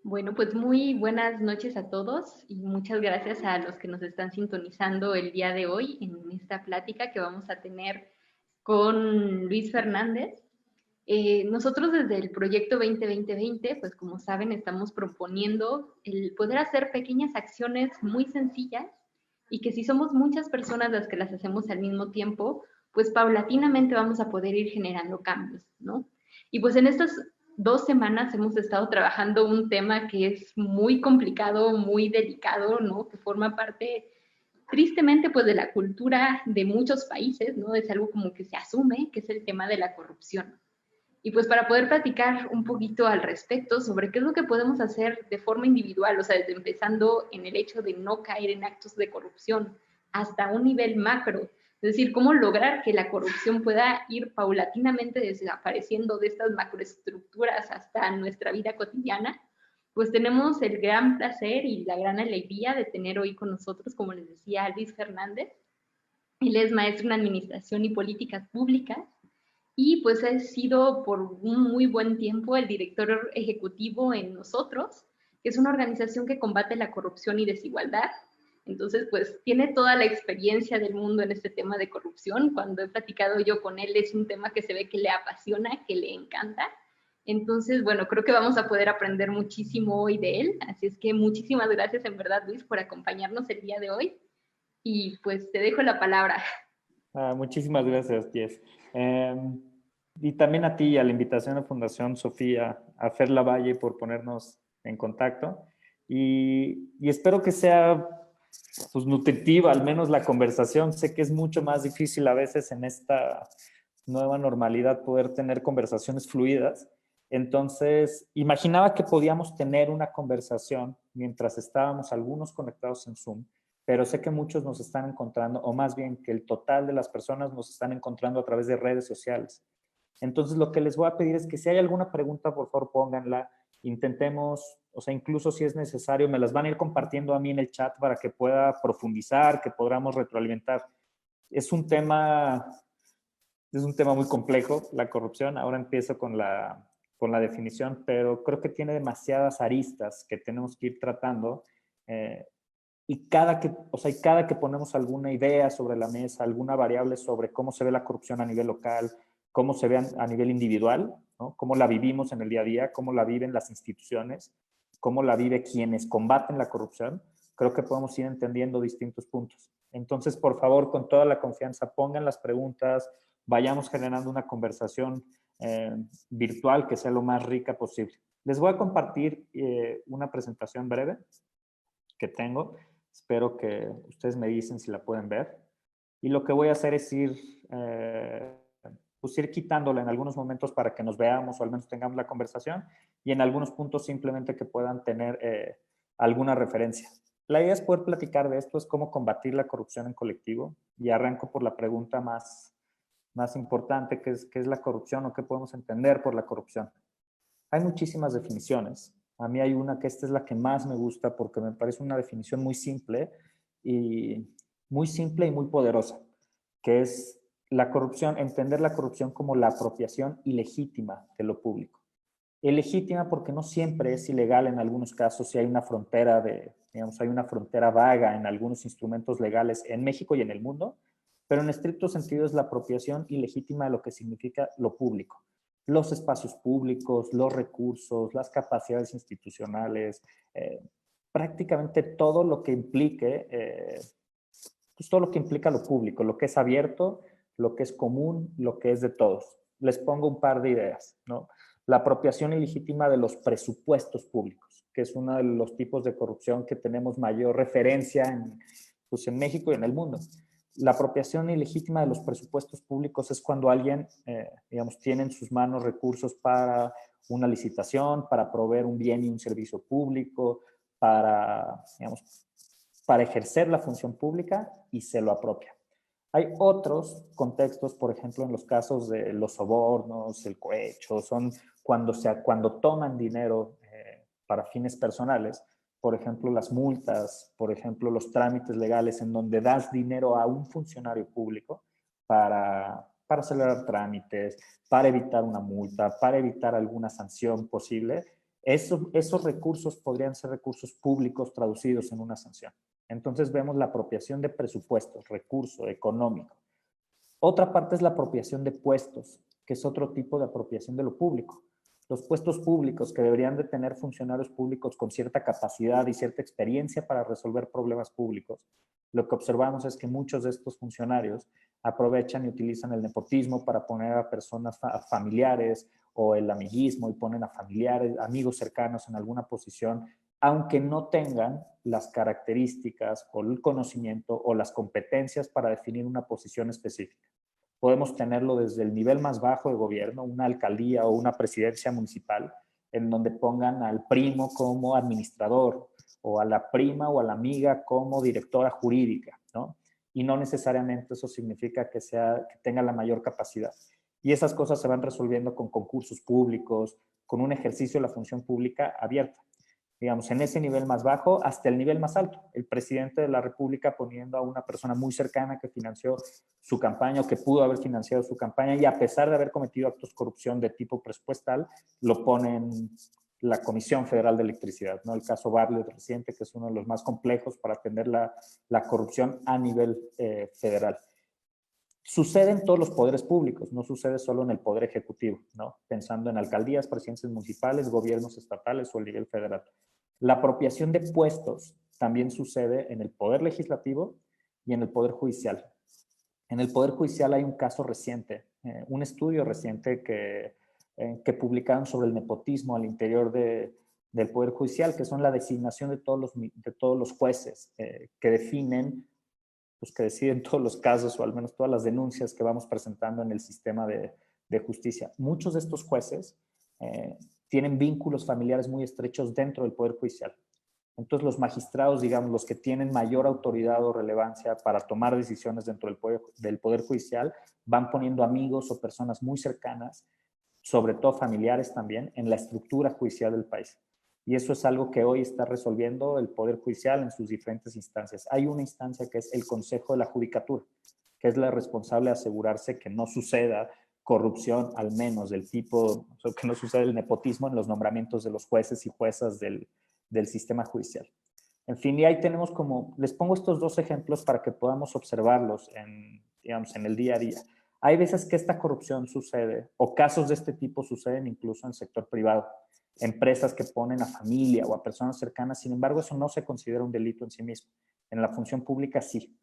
Bueno, pues muy buenas noches a todos y muchas gracias a los que nos están sintonizando el día de hoy en esta plática que vamos a tener con Luis Fernández. Nosotros desde el proyecto 2020, pues como saben, estamos proponiendo el poder hacer pequeñas acciones muy sencillas y que si somos muchas personas las que las hacemos al mismo tiempo, pues paulatinamente vamos a poder ir generando cambios, ¿no? Y pues en estas 2 semanas hemos estado trabajando un tema que es muy complicado, muy delicado, ¿no? Que forma parte, tristemente, pues de la cultura de muchos países, ¿no? Es algo como que se asume, que es el tema de la corrupción. Y pues para poder platicar un poquito al respecto sobre qué es lo que podemos hacer de forma individual, o sea, desde empezando en el hecho de no caer en actos de corrupción hasta un nivel macro, es decir, cómo lograr que la corrupción pueda ir paulatinamente desapareciendo de estas macroestructuras hasta nuestra vida cotidiana, pues tenemos el gran placer y la gran alegría de tener hoy con nosotros, como les decía, a Luis Fernández. Él es maestro en Administración y Políticas Públicas y pues ha sido por un muy buen tiempo el director ejecutivo en Nosotros, que es una organización que combate la corrupción y desigualdad. Entonces, pues tiene toda la experiencia del mundo en este tema de corrupción. Cuando he platicado yo con él, es un tema que se ve que le apasiona, que le encanta. Entonces, bueno, creo que vamos a poder aprender muchísimo hoy de él. Así es que muchísimas gracias en verdad, Luis, por acompañarnos el día de hoy. Y pues te dejo la palabra. Muchísimas gracias, Jess. Y también a ti y a la invitación a Fundación Sofía, a Fer Lavalle por ponernos en contacto. Y espero que sea pues, nutritiva, al menos la conversación. Sé que es mucho más difícil a veces en esta nueva normalidad poder tener conversaciones fluidas. Entonces, imaginaba que podíamos tener una conversación mientras estábamos algunos conectados en Zoom, pero sé que muchos nos están encontrando, o más bien que el total de las personas nos están encontrando a través de redes sociales. Entonces, lo que les voy a pedir es que si hay alguna pregunta, por favor, pónganla. Intentemos, o sea, incluso si es necesario, me las van a ir compartiendo a mí en el chat para que pueda profundizar, que podamos retroalimentar. Es un tema, es un tema muy complejo, la corrupción. Ahora empiezo con la definición, pero creo que tiene demasiadas aristas que tenemos que ir tratando. Y cada que ponemos alguna idea sobre la mesa, alguna variable sobre cómo se ve la corrupción a nivel local, cómo se ve a nivel individual, ¿no? Cómo la vivimos en el día a día, cómo la viven las instituciones, cómo la vive quienes combaten la corrupción, creo que podemos ir entendiendo distintos puntos. Entonces, por favor, con toda la confianza, pongan las preguntas, vayamos generando una conversación virtual que sea lo más rica posible. Les voy a compartir una presentación breve que tengo. Espero que ustedes me dicen si la pueden ver. Y lo que voy a hacer es pues ir quitándola en algunos momentos para que nos veamos o al menos tengamos la conversación y en algunos puntos simplemente que puedan tener alguna referencia. La idea es poder platicar de esto, es cómo combatir la corrupción en colectivo y arranco por la pregunta más importante, qué es la corrupción o qué podemos entender por la corrupción. Hay muchísimas definiciones. A mí hay una que esta es la que más me gusta porque me parece una definición y muy poderosa, que es la corrupción, entender la corrupción como la apropiación ilegítima de lo público. Ilegítima porque no siempre es ilegal en algunos casos, si hay una frontera hay una frontera vaga en algunos instrumentos legales en México y en el mundo, pero en estricto sentido es la apropiación ilegítima de lo que significa lo público. Los espacios públicos, los recursos, las capacidades institucionales, prácticamente todo lo que implique, pues todo lo que implica lo público, lo que es abierto, lo que es común, lo que es de todos. Les pongo un par de ideas, ¿no? La apropiación ilegítima de los presupuestos públicos, que es uno de los tipos de corrupción que tenemos mayor referencia pues en México y en el mundo. La apropiación ilegítima de los presupuestos públicos es cuando alguien, digamos, tiene en sus manos recursos para una licitación, para proveer un bien y un servicio público, digamos, para ejercer la función pública y se lo apropia. Hay otros contextos, por ejemplo, en los casos de los sobornos, el cohecho, son cuando toman dinero para fines personales, por ejemplo, las multas, por ejemplo, los trámites legales en donde das dinero a un funcionario público para acelerar trámites, para evitar una multa, para evitar alguna sanción posible. Esos recursos podrían ser recursos públicos traducidos en una sanción. Entonces vemos la apropiación de presupuestos, recurso económico. Otra parte es la apropiación de puestos, que es otro tipo de apropiación de lo público. Los puestos públicos que deberían de tener funcionarios públicos con cierta capacidad y cierta experiencia para resolver problemas públicos. Lo que observamos es que muchos de estos funcionarios aprovechan y utilizan el nepotismo para poner a personas familiares o el amiguismo y ponen a familiares, amigos cercanos en alguna posición, aunque no tengan las características o el conocimiento o las competencias para definir una posición específica. Podemos tenerlo desde el nivel más bajo de gobierno, una alcaldía o una presidencia municipal, en donde pongan al primo como administrador o a la prima o a la amiga como directora jurídica, ¿no? Y no necesariamente eso significa que tenga la mayor capacidad. Y esas cosas se van resolviendo con concursos públicos, con un ejercicio de la función pública abierta. Digamos, en ese nivel más bajo hasta el nivel más alto. El presidente de la República poniendo a una persona muy cercana que financió su campaña o que pudo haber financiado su campaña y a pesar de haber cometido actos de corrupción de tipo presupuestal, lo pone en la Comisión Federal de Electricidad, ¿no? El caso Bartlett reciente, que es uno de los más complejos para atender la corrupción a nivel federal. Sucede en todos los poderes públicos, no sucede solo en el poder ejecutivo, ¿no? Pensando en alcaldías, presidencias municipales, gobiernos estatales o el nivel federal. La apropiación de puestos también sucede en el poder legislativo y en el poder judicial. En el poder judicial hay un caso reciente, un estudio reciente que publicaron sobre el nepotismo al interior del poder judicial, que son la designación de todos los jueces que definen, pues que deciden todos los casos o al menos todas las denuncias que vamos presentando en el sistema de justicia. Muchos de estos jueces tienen vínculos familiares muy estrechos dentro del Poder Judicial. Entonces los magistrados, digamos, los que tienen mayor autoridad o relevancia para tomar decisiones dentro del poder Judicial, van poniendo amigos o personas muy cercanas, sobre todo familiares también, en la estructura judicial del país. Y eso es algo que hoy está resolviendo el Poder Judicial en sus diferentes instancias. Hay una instancia que es el Consejo de la Judicatura, que es la responsable de asegurarse que no suceda corrupción, al menos del tipo, o sea, que no suceda el nepotismo en los nombramientos de los jueces y juezas del sistema judicial. En fin, y ahí tenemos como, les pongo estos dos ejemplos para que podamos observarlos digamos, en el día a día. Hay veces que esta corrupción sucede, o casos de este tipo suceden incluso en el sector privado. Empresas que ponen a familia o a personas cercanas, sin embargo, eso no se considera un delito en sí mismo. En la función pública sí.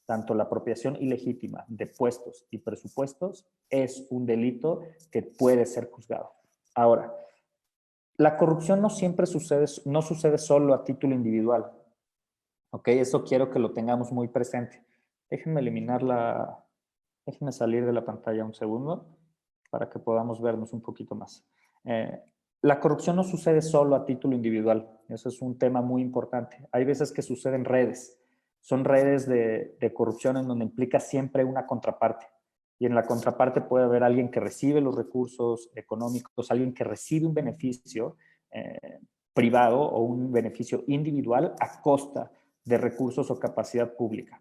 Tanto la apropiación ilegítima de puestos y presupuestos es un delito que puede ser juzgado. Ahora, la corrupción no siempre sucede solo a título individual. ¿Ok? Eso quiero que lo tengamos muy presente. Déjenme salir de la pantalla un segundo para que podamos vernos un poquito más. La corrupción no sucede solo a título individual. Eso es un tema muy importante. Hay veces que suceden redes. Son redes de corrupción en donde implica siempre una contraparte. Y en la contraparte puede haber alguien que recibe los recursos económicos, alguien que recibe un beneficio privado o un beneficio individual a costa de recursos o capacidad pública.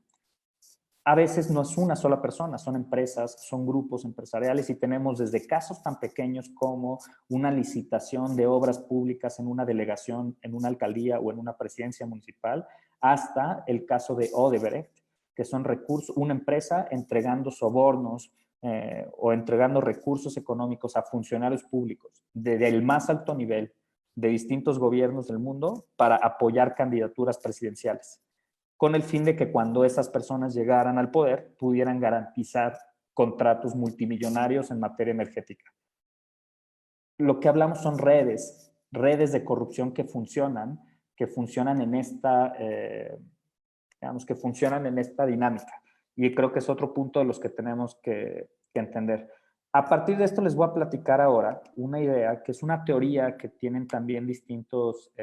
A veces no es una sola persona, son empresas, son grupos empresariales y tenemos desde casos tan pequeños como una licitación de obras públicas en una delegación, en una alcaldía o en una presidencia municipal, hasta el caso de Odebrecht, que son recursos, una empresa entregando sobornos o entregando recursos económicos a funcionarios públicos desde el más alto nivel de distintos gobiernos del mundo para apoyar candidaturas presidenciales, con el fin de que cuando esas personas llegaran al poder pudieran garantizar contratos multimillonarios en materia energética. Lo que hablamos son redes de corrupción que funcionan en esta, digamos, que funcionan en esta dinámica. Y creo que es otro punto de los que tenemos que entender. A partir de esto les voy a platicar ahora una idea que es una teoría que tienen también distintos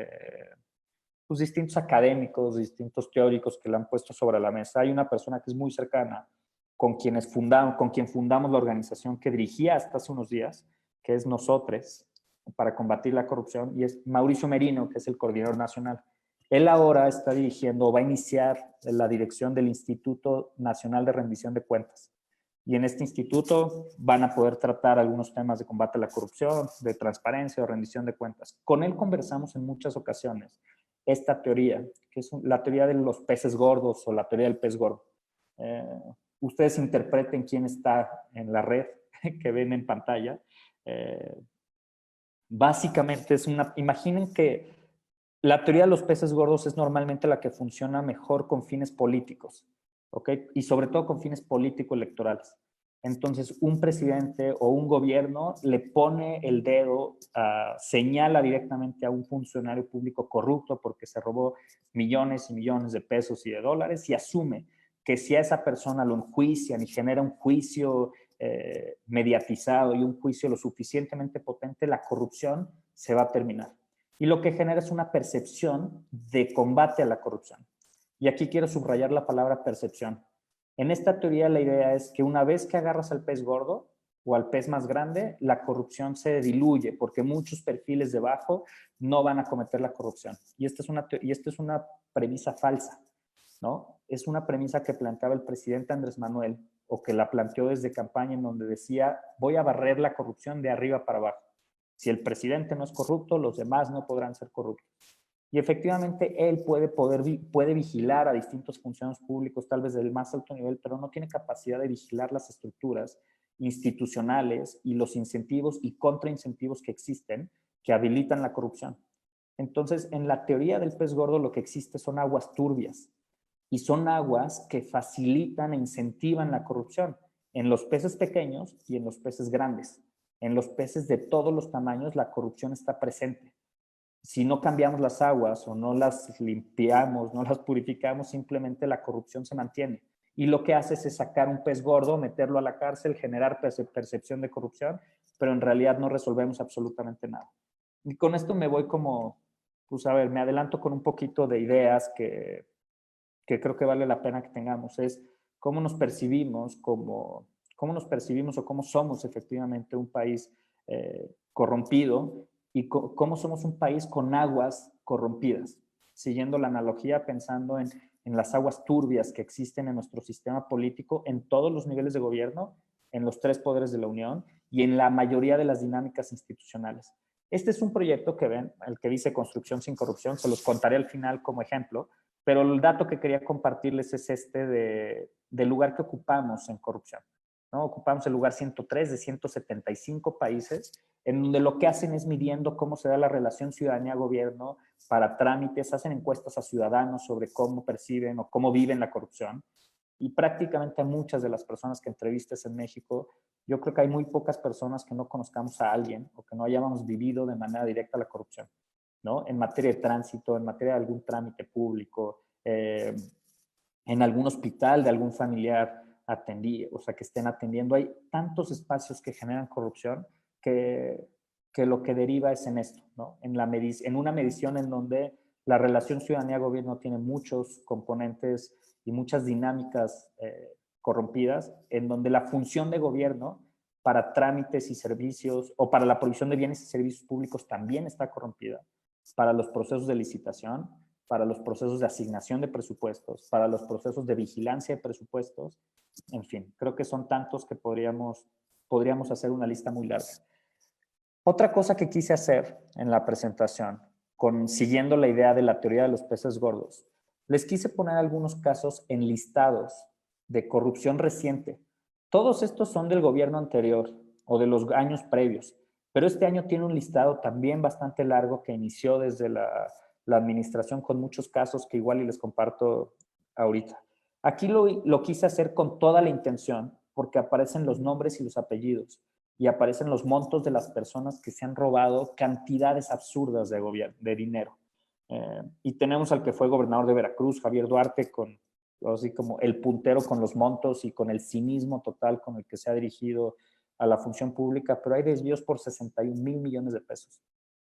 académicos, distintos teóricos que la han puesto sobre la mesa. Hay una persona que es muy cercana con quien fundamos la organización que dirigía hasta hace unos días, que es Nosotres, para combatir la corrupción, y es Mauricio Merino, que es el coordinador nacional. Él ahora está dirigiendo, va a iniciar la dirección del Instituto Nacional de Rendición de Cuentas. Y en este instituto van a poder tratar algunos temas de combate a la corrupción, de transparencia o rendición de cuentas. Con él conversamos en muchas ocasiones esta teoría, que es la teoría de los peces gordos o la teoría del pez gordo. Ustedes interpreten quién está en la red que ven en pantalla. Básicamente es imaginen que la teoría de los peces gordos es normalmente la que funciona mejor con fines políticos, ¿ok? Y sobre todo con fines político-electorales. Entonces, un presidente o un gobierno le pone el dedo, señala directamente a un funcionario público corrupto porque se robó millones y millones de pesos y de dólares y asume que si a esa persona lo enjuician y genera un juicio mediatizado y un juicio lo suficientemente potente, la corrupción se va a terminar. Y lo que genera es una percepción de combate a la corrupción. Y aquí quiero subrayar la palabra percepción. En esta teoría la idea es que una vez que agarras al pez gordo o al pez más grande, la corrupción se diluye porque muchos perfiles debajo no van a cometer la corrupción. Y esta es una premisa falsa, ¿no? Es una premisa que planteaba el presidente Andrés Manuel o que la planteó desde campaña en donde decía, voy a barrer la corrupción de arriba para abajo. Si el presidente no es corrupto, los demás no podrán ser corruptos. Y efectivamente él puede vigilar a distintos funcionarios públicos, tal vez del más alto nivel, pero no tiene capacidad de vigilar las estructuras institucionales y los incentivos y contraincentivos que existen que habilitan la corrupción. Entonces, en la teoría del pez gordo lo que existe son aguas turbias y son aguas que facilitan e incentivan la corrupción en los peces pequeños y en los peces grandes. En los peces de todos los tamaños la corrupción está presente. Si no cambiamos las aguas o no las limpiamos, no las purificamos, simplemente la corrupción se mantiene. Y lo que haces es sacar un pez gordo, meterlo a la cárcel, generar percepción de corrupción, pero en realidad no resolvemos absolutamente nada. Y con esto me voy como, pues a ver, me adelanto con un poquito de ideas que creo que vale la pena que tengamos. Es cómo nos percibimos cómo nos percibimos o cómo somos efectivamente un país corrompido y cómo somos un país con aguas corrompidas. Siguiendo la analogía, pensando en las aguas turbias que existen en nuestro sistema político, en todos los niveles de gobierno, en los tres poderes de la Unión y en la mayoría de las dinámicas institucionales. Este es un proyecto que ven, el que dice Construcción sin Corrupción, se los contaré al final como ejemplo, pero el dato que quería compartirles es del lugar que ocupamos en corrupción, ¿no? Ocupamos el lugar 103 de 175 países, en donde lo que hacen es midiendo cómo se da la relación ciudadanía-gobierno para trámites, hacen encuestas a ciudadanos sobre cómo perciben o cómo viven la corrupción. Y prácticamente a muchas de las personas que entrevistas en México, yo creo que hay muy pocas personas que no conozcamos a alguien o que no hayamos vivido de manera directa la corrupción, ¿no? En materia de tránsito, en materia de algún trámite público, en algún hospital de algún familiar o sea, que estén atendiendo. Hay tantos espacios que generan corrupción que lo que deriva es en esto, ¿no? En una medición en donde la relación ciudadanía-gobierno tiene muchos componentes y muchas dinámicas corrompidas, en donde la función de gobierno para trámites y servicios o para la provisión de bienes y servicios públicos también está corrompida, para los procesos de licitación, para los procesos de asignación de presupuestos, para los procesos de vigilancia de presupuestos, en fin, creo que son tantos que podríamos hacer una lista muy larga. Otra cosa que quise hacer en la presentación, siguiendo la idea de la teoría de los peces gordos, les quise poner algunos casos enlistados de corrupción reciente. Todos estos son del gobierno anterior o de los años previos, pero este año tiene un listado también bastante largo que inició desde la administración con muchos casos que igual y les comparto ahorita. Aquí lo quise hacer con toda la intención porque aparecen los nombres y los apellidos y aparecen los montos de las personas que se han robado cantidades absurdas de dinero. Y tenemos al que fue gobernador de Veracruz, Javier Duarte, así como el puntero con los montos y con el cinismo total con el que se ha dirigido a la función pública, pero hay desvíos por 61,000 millones de pesos.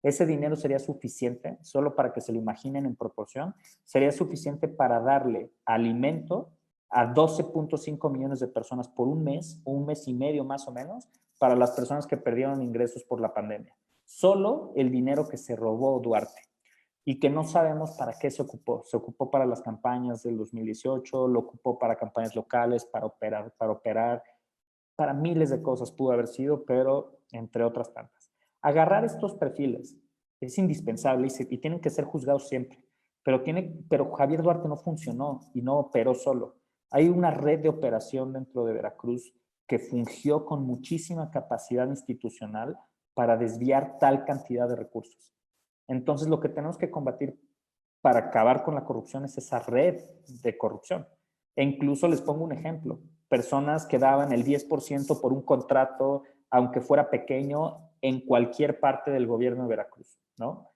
Ese dinero sería suficiente, solo para que se lo imaginen en proporción, sería suficiente para darle alimento a 12.5 millones de personas por un mes o un mes y medio más o menos, para las personas que perdieron ingresos por la pandemia. Solo el dinero que se robó Duarte y que no sabemos para qué se ocupó. Se ocupó para las campañas del 2018, lo ocupó para campañas locales, para operar para miles de cosas pudo haber sido, pero entre otras tantas. Agarrar estos perfiles es indispensable y tienen que ser juzgados siempre, pero Javier Duarte no funcionó y no operó solo. Hay una red de operación dentro de Veracruz que fungió con muchísima capacidad institucional para desviar tal cantidad de recursos. Entonces, lo que tenemos que combatir para acabar con la corrupción es esa red de corrupción. E incluso les pongo un ejemplo. Personas que daban el 10% por un contrato, aunque fuera pequeño, en cualquier parte del gobierno de Veracruz, ¿no?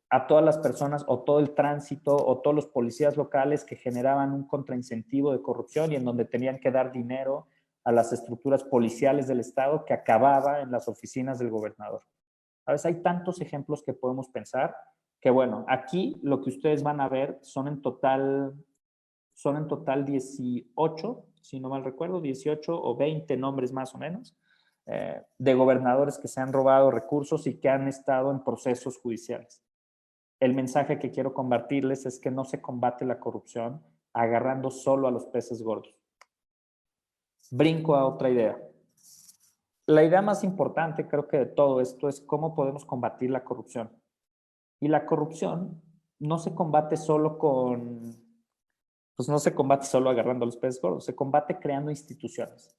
A todas las personas o todo el tránsito o todos los policías locales que generaban un contraincentivo de corrupción y en donde tenían que dar dinero a las estructuras policiales del Estado que acababa en las oficinas del gobernador. A veces hay tantos ejemplos que podemos pensar que, bueno, aquí lo que ustedes van a ver son en total 18, si no mal recuerdo, 18 o 20 nombres más o menos, de gobernadores que se han robado recursos y que han estado en procesos judiciales. El mensaje que quiero compartirles es que no se combate la corrupción agarrando solo a los peces gordos. Brinco a otra idea. La idea más importante, creo que de todo esto, es cómo podemos combatir la corrupción. Y la corrupción no se combate solo no se combate solo agarrando a los peces gordos, se combate creando instituciones.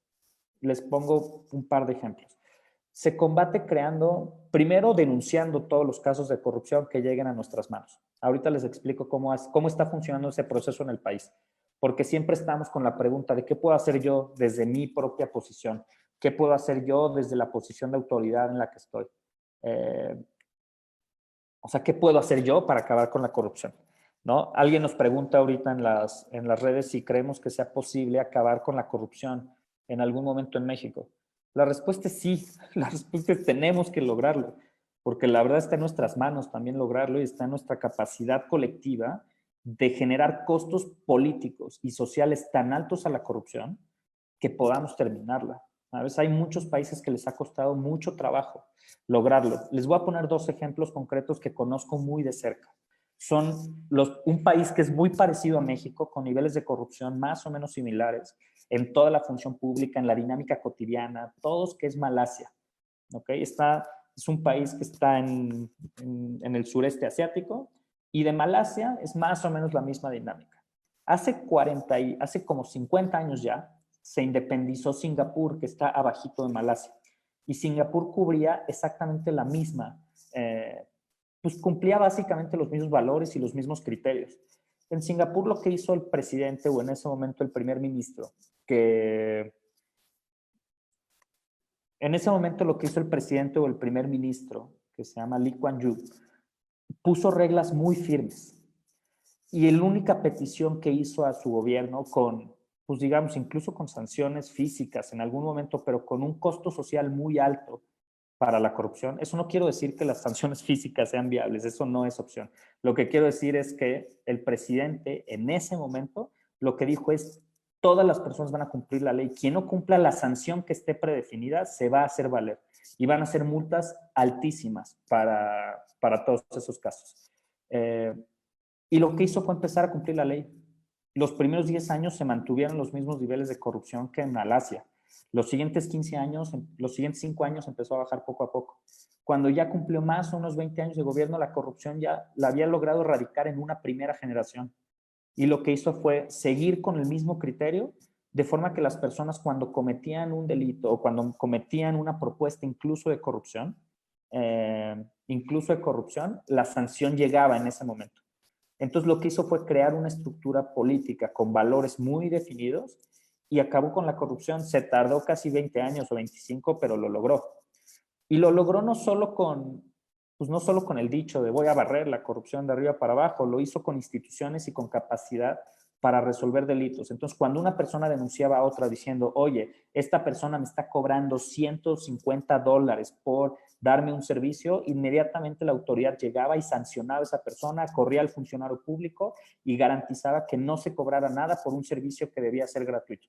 Les pongo un par de ejemplos. Se combate primero denunciando todos los casos de corrupción que lleguen a nuestras manos. Ahorita les explico cómo está funcionando ese proceso en el país, porque siempre estamos con la pregunta de qué puedo hacer yo desde mi propia posición, qué puedo hacer yo desde la posición de autoridad en la que estoy. O sea, ¿qué puedo hacer yo para acabar con la corrupción? ¿No? Alguien nos pregunta ahorita en las redes si creemos que sea posible acabar con la corrupción en algún momento en México. La respuesta es sí, la respuesta es tenemos que lograrlo, porque la verdad está en nuestras manos también lograrlo y está en nuestra capacidad colectiva de generar costos políticos y sociales tan altos a la corrupción que podamos terminarla. A veces hay muchos países que les ha costado mucho trabajo lograrlo. Les voy a poner dos ejemplos concretos que conozco muy de cerca. Son un país que es muy parecido a México, con niveles de corrupción más o menos similares en toda la función pública, en la dinámica cotidiana, todos, que es Malasia. ¿Okay? Es un país que está en el sureste asiático y de Malasia es más o menos la misma dinámica. Hace como 50 años ya se independizó Singapur, que está abajito de Malasia. Y Singapur cubría exactamente la misma, pues cumplía básicamente los mismos valores y los mismos criterios. En Singapur lo que hizo el presidente, o en ese momento el primer ministro, que se llama Lee Kuan Yew, puso reglas muy firmes. Y la única petición que hizo a su gobierno pues digamos, incluso con sanciones físicas en algún momento, pero con un costo social muy alto para la corrupción. Eso no quiero decir que las sanciones físicas sean viables, eso no es opción. Lo que quiero decir es que el presidente en ese momento lo que dijo es todas las personas van a cumplir la ley. Quien no cumpla la sanción que esté predefinida se va a hacer valer y van a ser multas altísimas para todos esos casos. Y lo que hizo fue empezar a cumplir la ley. Los primeros 10 años se mantuvieron los mismos niveles de corrupción que en Malasia. Los siguientes 5 años empezó a bajar poco a poco. Cuando ya cumplió más, unos 20 años de gobierno, la corrupción ya la había logrado erradicar en una primera generación. Y lo que hizo fue seguir con el mismo criterio, de forma que las personas cuando cometían un delito o cuando cometían una propuesta incluso de corrupción, la sanción llegaba en ese momento. Entonces lo que hizo fue crear una estructura política con valores muy definidos y acabó con la corrupción. Se tardó casi 20 años o 25, pero lo logró. Y lo logró no solo con el dicho de voy a barrer la corrupción de arriba para abajo, lo hizo con instituciones y con capacidad para resolver delitos. Entonces, cuando una persona denunciaba a otra diciendo, oye, esta persona me está cobrando $150 por darme un servicio, inmediatamente la autoridad llegaba y sancionaba a esa persona, corría al funcionario público y garantizaba que no se cobrara nada por un servicio que debía ser gratuito.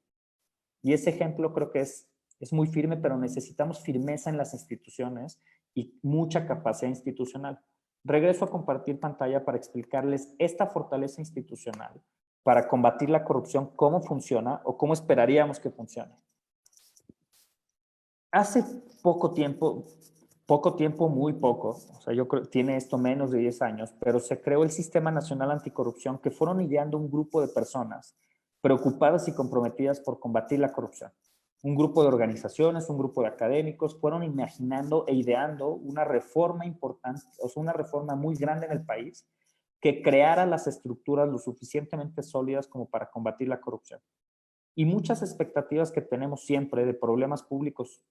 Y ese ejemplo creo que es muy firme, pero necesitamos firmeza en las instituciones y mucha capacidad institucional. Regreso a compartir pantalla para explicarles esta fortaleza institucional para combatir la corrupción, cómo funciona o cómo esperaríamos que funcione. Hace poco tiempo, muy poco, o sea, yo creo que tiene esto menos de 10 años, pero se creó el Sistema Nacional Anticorrupción, que fueron ideando un grupo de personas preocupadas y comprometidas por combatir la corrupción. Un grupo de organizaciones, un grupo de académicos, fueron imaginando e ideando una reforma importante, o sea, una reforma muy grande en el país, que creara las estructuras lo suficientemente sólidas como para combatir la corrupción. Y muchas expectativas que tenemos siempre de problemas públicos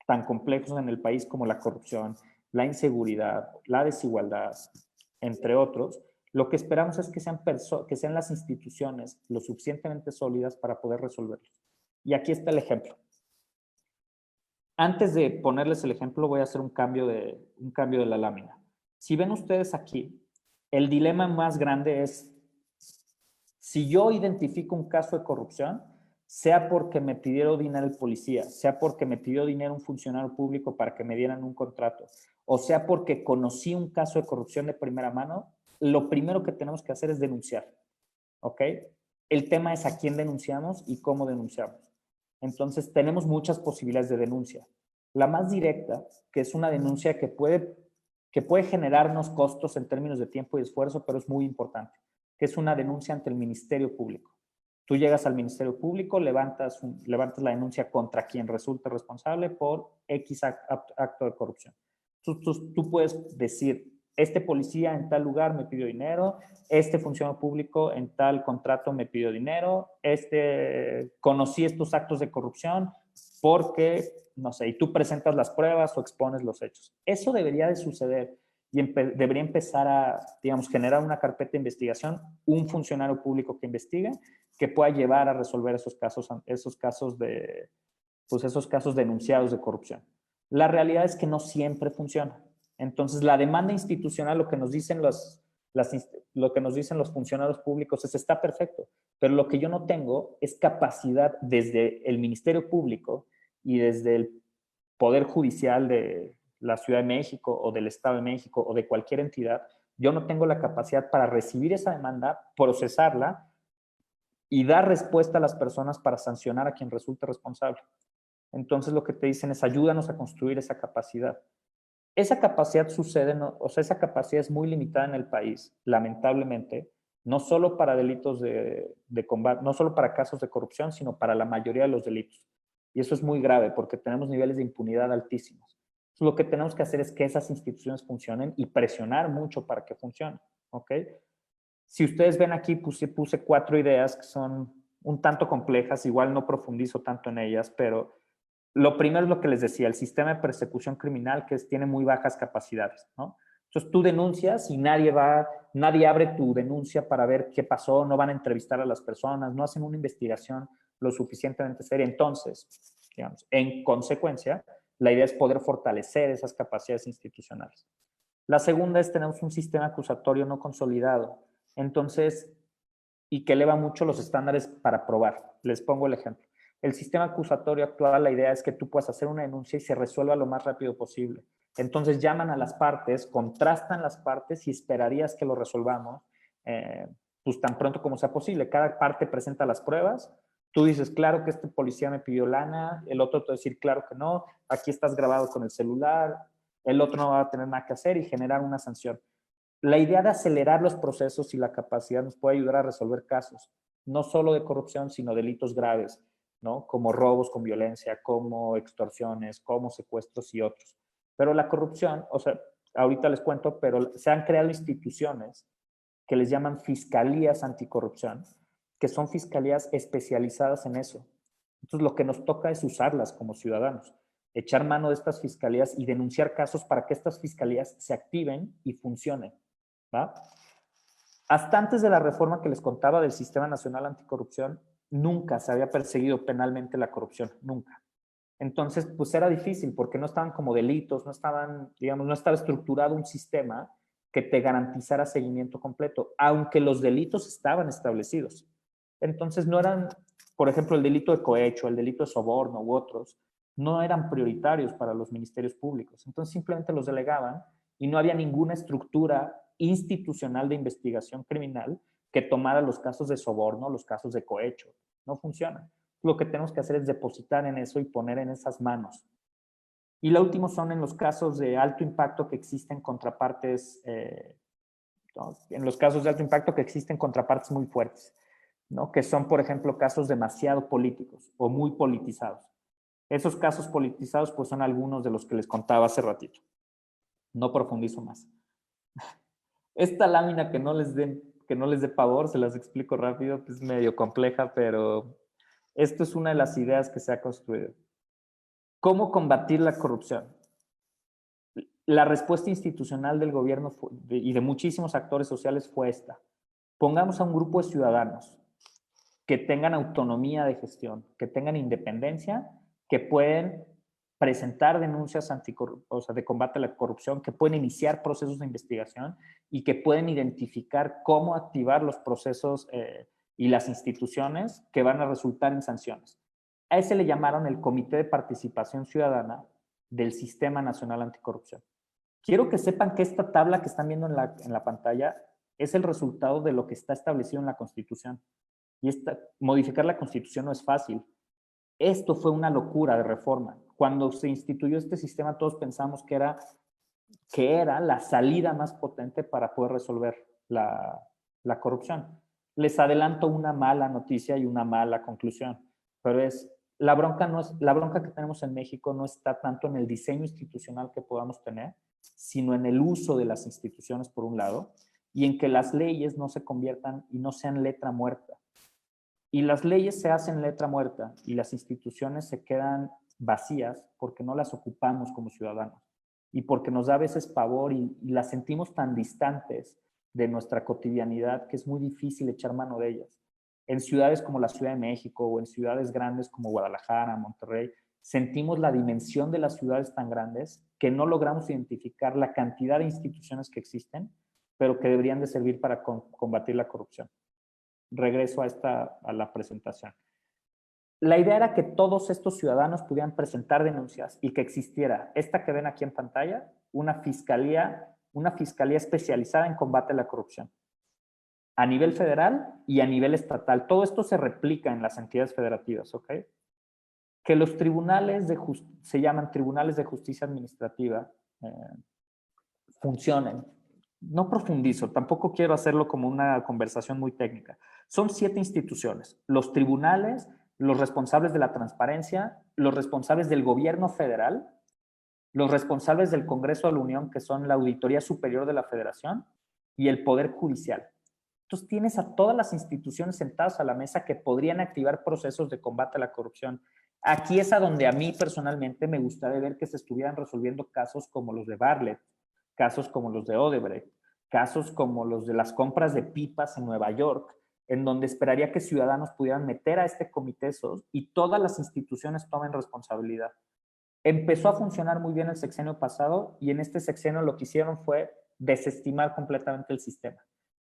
tan complejos en el país como la corrupción, la inseguridad, la desigualdad, entre otros, lo que esperamos es que sean las instituciones lo suficientemente sólidas para poder resolverlos. Y aquí está el ejemplo. Antes de ponerles el ejemplo, voy a hacer un cambio de la lámina. Si ven ustedes aquí, el dilema más grande es, si yo identifico un caso de corrupción, sea porque me pidió dinero el policía, sea porque me pidió dinero un funcionario público para que me dieran un contrato, o sea porque conocí un caso de corrupción de primera mano, lo primero que tenemos que hacer es denunciar, ¿ok? El tema es a quién denunciamos y cómo denunciamos. Entonces, tenemos muchas posibilidades de denuncia. La más directa, que es una denuncia que puede generarnos costos en términos de tiempo y esfuerzo, pero es muy importante, que es una denuncia ante el Ministerio Público. Tú llegas al Ministerio Público, levantas la denuncia contra quien resulte responsable por X acto de corrupción. Tú puedes decir, este policía en tal lugar me pidió dinero, este funcionario público en tal contrato me pidió dinero, conocí estos actos de corrupción porque, no sé, y tú presentas las pruebas o expones los hechos. Eso debería de suceder y debería empezar a, digamos, generar una carpeta de investigación, un funcionario público que investigue, que pueda llevar a resolver esos casos denunciados de corrupción. La realidad es que no siempre funciona. Entonces, la demanda institucional, lo que nos dicen los funcionarios públicos es, está perfecto, pero lo que yo no tengo es capacidad desde el Ministerio Público y desde el Poder Judicial de la Ciudad de México o del Estado de México o de cualquier entidad, yo no tengo la capacidad para recibir esa demanda, procesarla y dar respuesta a las personas para sancionar a quien resulte responsable. Entonces lo que te dicen es ayúdanos a construir esa capacidad. Esa capacidad sucede, o sea, esa capacidad es muy limitada en el país, lamentablemente, no solo para delitos de combate, no solo para casos de corrupción, sino para la mayoría de los delitos. Y eso es muy grave porque tenemos niveles de impunidad altísimos. Entonces, lo que tenemos que hacer es que esas instituciones funcionen y presionar mucho para que funcionen, ¿ok? Si ustedes ven aquí, puse 4 ideas que son un tanto complejas, igual no profundizo tanto en ellas, pero lo primero es lo que les decía, el sistema de persecución criminal tiene muy bajas capacidades, ¿no? Entonces tú denuncias y nadie abre tu denuncia para ver qué pasó, no van a entrevistar a las personas, no hacen una investigación lo suficientemente seria. Entonces, digamos, en consecuencia, la idea es poder fortalecer esas capacidades institucionales. La segunda es tenemos un sistema acusatorio no consolidado. Entonces, y que eleva mucho los estándares para probar. Les pongo el ejemplo. El sistema acusatorio actual, la idea es que tú puedas hacer una denuncia y se resuelva lo más rápido posible. Entonces llaman a las partes, contrastan las partes y esperarías que lo resolvamos pues tan pronto como sea posible. Cada parte presenta las pruebas. Tú dices, claro que este policía me pidió lana, el otro te va a decir, claro que no, aquí estás grabado con el celular, el otro no va a tener nada que hacer y generar una sanción. La idea de acelerar los procesos y la capacidad nos puede ayudar a resolver casos, no solo de corrupción, sino delitos graves, ¿no? Como robos con violencia, como extorsiones, como secuestros y otros. Pero la corrupción, o sea, ahorita les cuento, pero se han creado instituciones que les llaman fiscalías anticorrupción, que son fiscalías especializadas en eso. Entonces, lo que nos toca es usarlas como ciudadanos, echar mano de estas fiscalías y denunciar casos para que estas fiscalías se activen y funcionen. ¿Va? Hasta antes de la reforma que les contaba del Sistema Nacional Anticorrupción, nunca se había perseguido penalmente la corrupción, nunca. Entonces, pues era difícil porque no estaban como delitos, no estaba estructurado un sistema que te garantizara seguimiento completo, aunque los delitos estaban establecidos. Entonces, no eran, por ejemplo, el delito de cohecho, el delito de soborno u otros, no eran prioritarios para los ministerios públicos. Entonces, simplemente los delegaban y no había ninguna estructura institucional de investigación criminal que tomara los casos de soborno, los casos de cohecho. No funciona. Lo que tenemos que hacer es depositar en eso y poner en esas manos Y lo último son en los casos de alto impacto que existen contrapartes, ¿no? En los casos de alto impacto que existen contrapartes muy fuertes, ¿no? Que son, por ejemplo, casos demasiado políticos o muy politizados. Esos casos politizados, pues son algunos de los que les contaba hace ratito. No profundizo más. Esta lámina que no les dé pavor, se las explico rápido, que es medio compleja, pero esto es una de las ideas que se ha construido. ¿Cómo combatir la corrupción? La respuesta institucional del gobierno y de muchísimos actores sociales fue esta. Pongamos a un grupo de ciudadanos que tengan autonomía de gestión, que tengan independencia, que pueden presentar denuncias de combate a la corrupción, que pueden iniciar procesos de investigación y que pueden identificar cómo activar los procesos y las instituciones que van a resultar en sanciones. A ese le llamaron el Comité de Participación Ciudadana del Sistema Nacional Anticorrupción. Quiero que sepan que esta tabla que están viendo en la pantalla es el resultado de lo que está establecido en la Constitución. Y modificar la Constitución no es fácil. Esto fue una locura de reforma. Cuando se instituyó este sistema, todos pensamos que era la salida más potente para poder resolver la corrupción. Les adelanto una mala noticia y una mala conclusión, pero la bronca que tenemos en México no está tanto en el diseño institucional que podamos tener, sino en el uso de las instituciones, por un lado, y en que las leyes no se conviertan y no sean letra muerta. Y las leyes se hacen letra muerta y las instituciones se quedan vacías porque no las ocupamos como ciudadanos y porque nos da a veces pavor y las sentimos tan distantes de nuestra cotidianidad que es muy difícil echar mano de ellas. En ciudades como la Ciudad de México o en ciudades grandes como Guadalajara, Monterrey, sentimos la dimensión de las ciudades tan grandes que no logramos identificar la cantidad de instituciones que existen, pero que deberían de servir para combatir la corrupción. Regreso a la presentación. La idea era que todos estos ciudadanos pudieran presentar denuncias y que existiera esta que ven aquí en pantalla, una fiscalía especializada en combate a la corrupción a nivel federal y a nivel estatal. Todo esto se replica en las entidades federativas, ¿ok? Que los tribunales se llaman tribunales de justicia administrativa, funcionen. No profundizo, tampoco quiero hacerlo como una conversación muy técnica. Son 7 instituciones: los tribunales, los responsables de la transparencia, los responsables del gobierno federal, los responsables del Congreso de la Unión, que son la Auditoría Superior de la Federación, y el Poder Judicial. Entonces tienes a todas las instituciones sentadas a la mesa que podrían activar procesos de combate a la corrupción. Aquí es a donde a mí personalmente me gustaría ver que se estuvieran resolviendo casos como los de Bartlett, casos como los de Odebrecht, casos como los de las compras de pipas en Nueva York, en donde esperaría que ciudadanos pudieran meter a este comité SOS y todas las instituciones tomen responsabilidad. Empezó a funcionar muy bien el sexenio pasado y en este sexenio lo que hicieron fue desestimar completamente el sistema.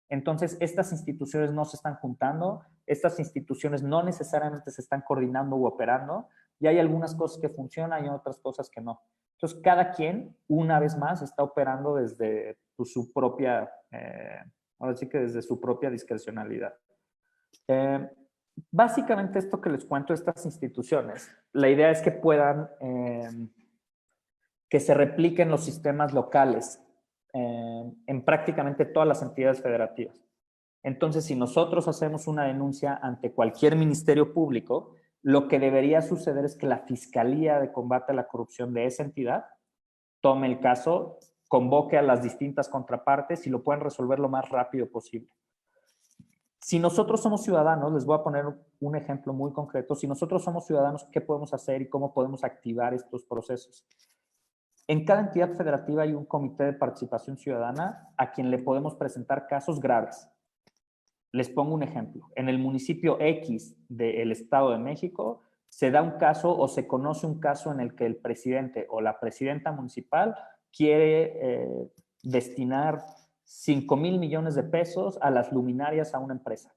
Entonces, estas instituciones no se están juntando, estas instituciones no necesariamente se están coordinando u operando, y hay algunas cosas que funcionan y otras cosas que no. Entonces, cada quien, una vez más, está operando desde su propia, ahora sí que desde su propia discrecionalidad. Básicamente esto que les cuento, estas instituciones, la idea es que puedan, que se repliquen los sistemas locales en prácticamente todas las entidades federativas. Entonces, si nosotros hacemos una denuncia ante cualquier ministerio público, lo que debería suceder es que la Fiscalía de Combate a la Corrupción de esa entidad tome el caso, convoque a las distintas contrapartes y lo puedan resolver lo más rápido posible. Si nosotros somos ciudadanos, les voy a poner un ejemplo muy concreto, si nosotros somos ciudadanos, ¿qué podemos hacer y cómo podemos activar estos procesos? En cada entidad federativa hay un comité de participación ciudadana a quien le podemos presentar casos graves. Les pongo un ejemplo. En el municipio X del Estado de México se da un caso o se conoce un caso en el que el presidente o la presidenta municipal quiere destinar 5,000 millones de pesos a las luminarias a una empresa.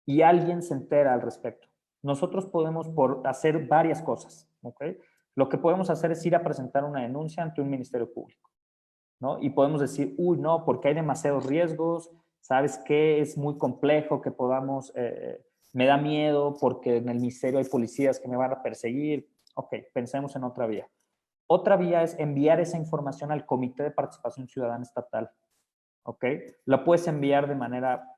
Y alguien se entera al respecto. Nosotros podemos hacer varias cosas, ¿ok? Lo que podemos hacer es ir a presentar una denuncia ante un ministerio público, ¿no? Y podemos decir, uy, no, porque hay demasiados riesgos, ¿sabes qué? Es muy complejo que podamos, me da miedo porque en el ministerio hay policías que me van a perseguir. Ok, pensemos en otra vía. Otra vía es enviar esa información al Comité de Participación Ciudadana Estatal, ¿ok? La puedes enviar de manera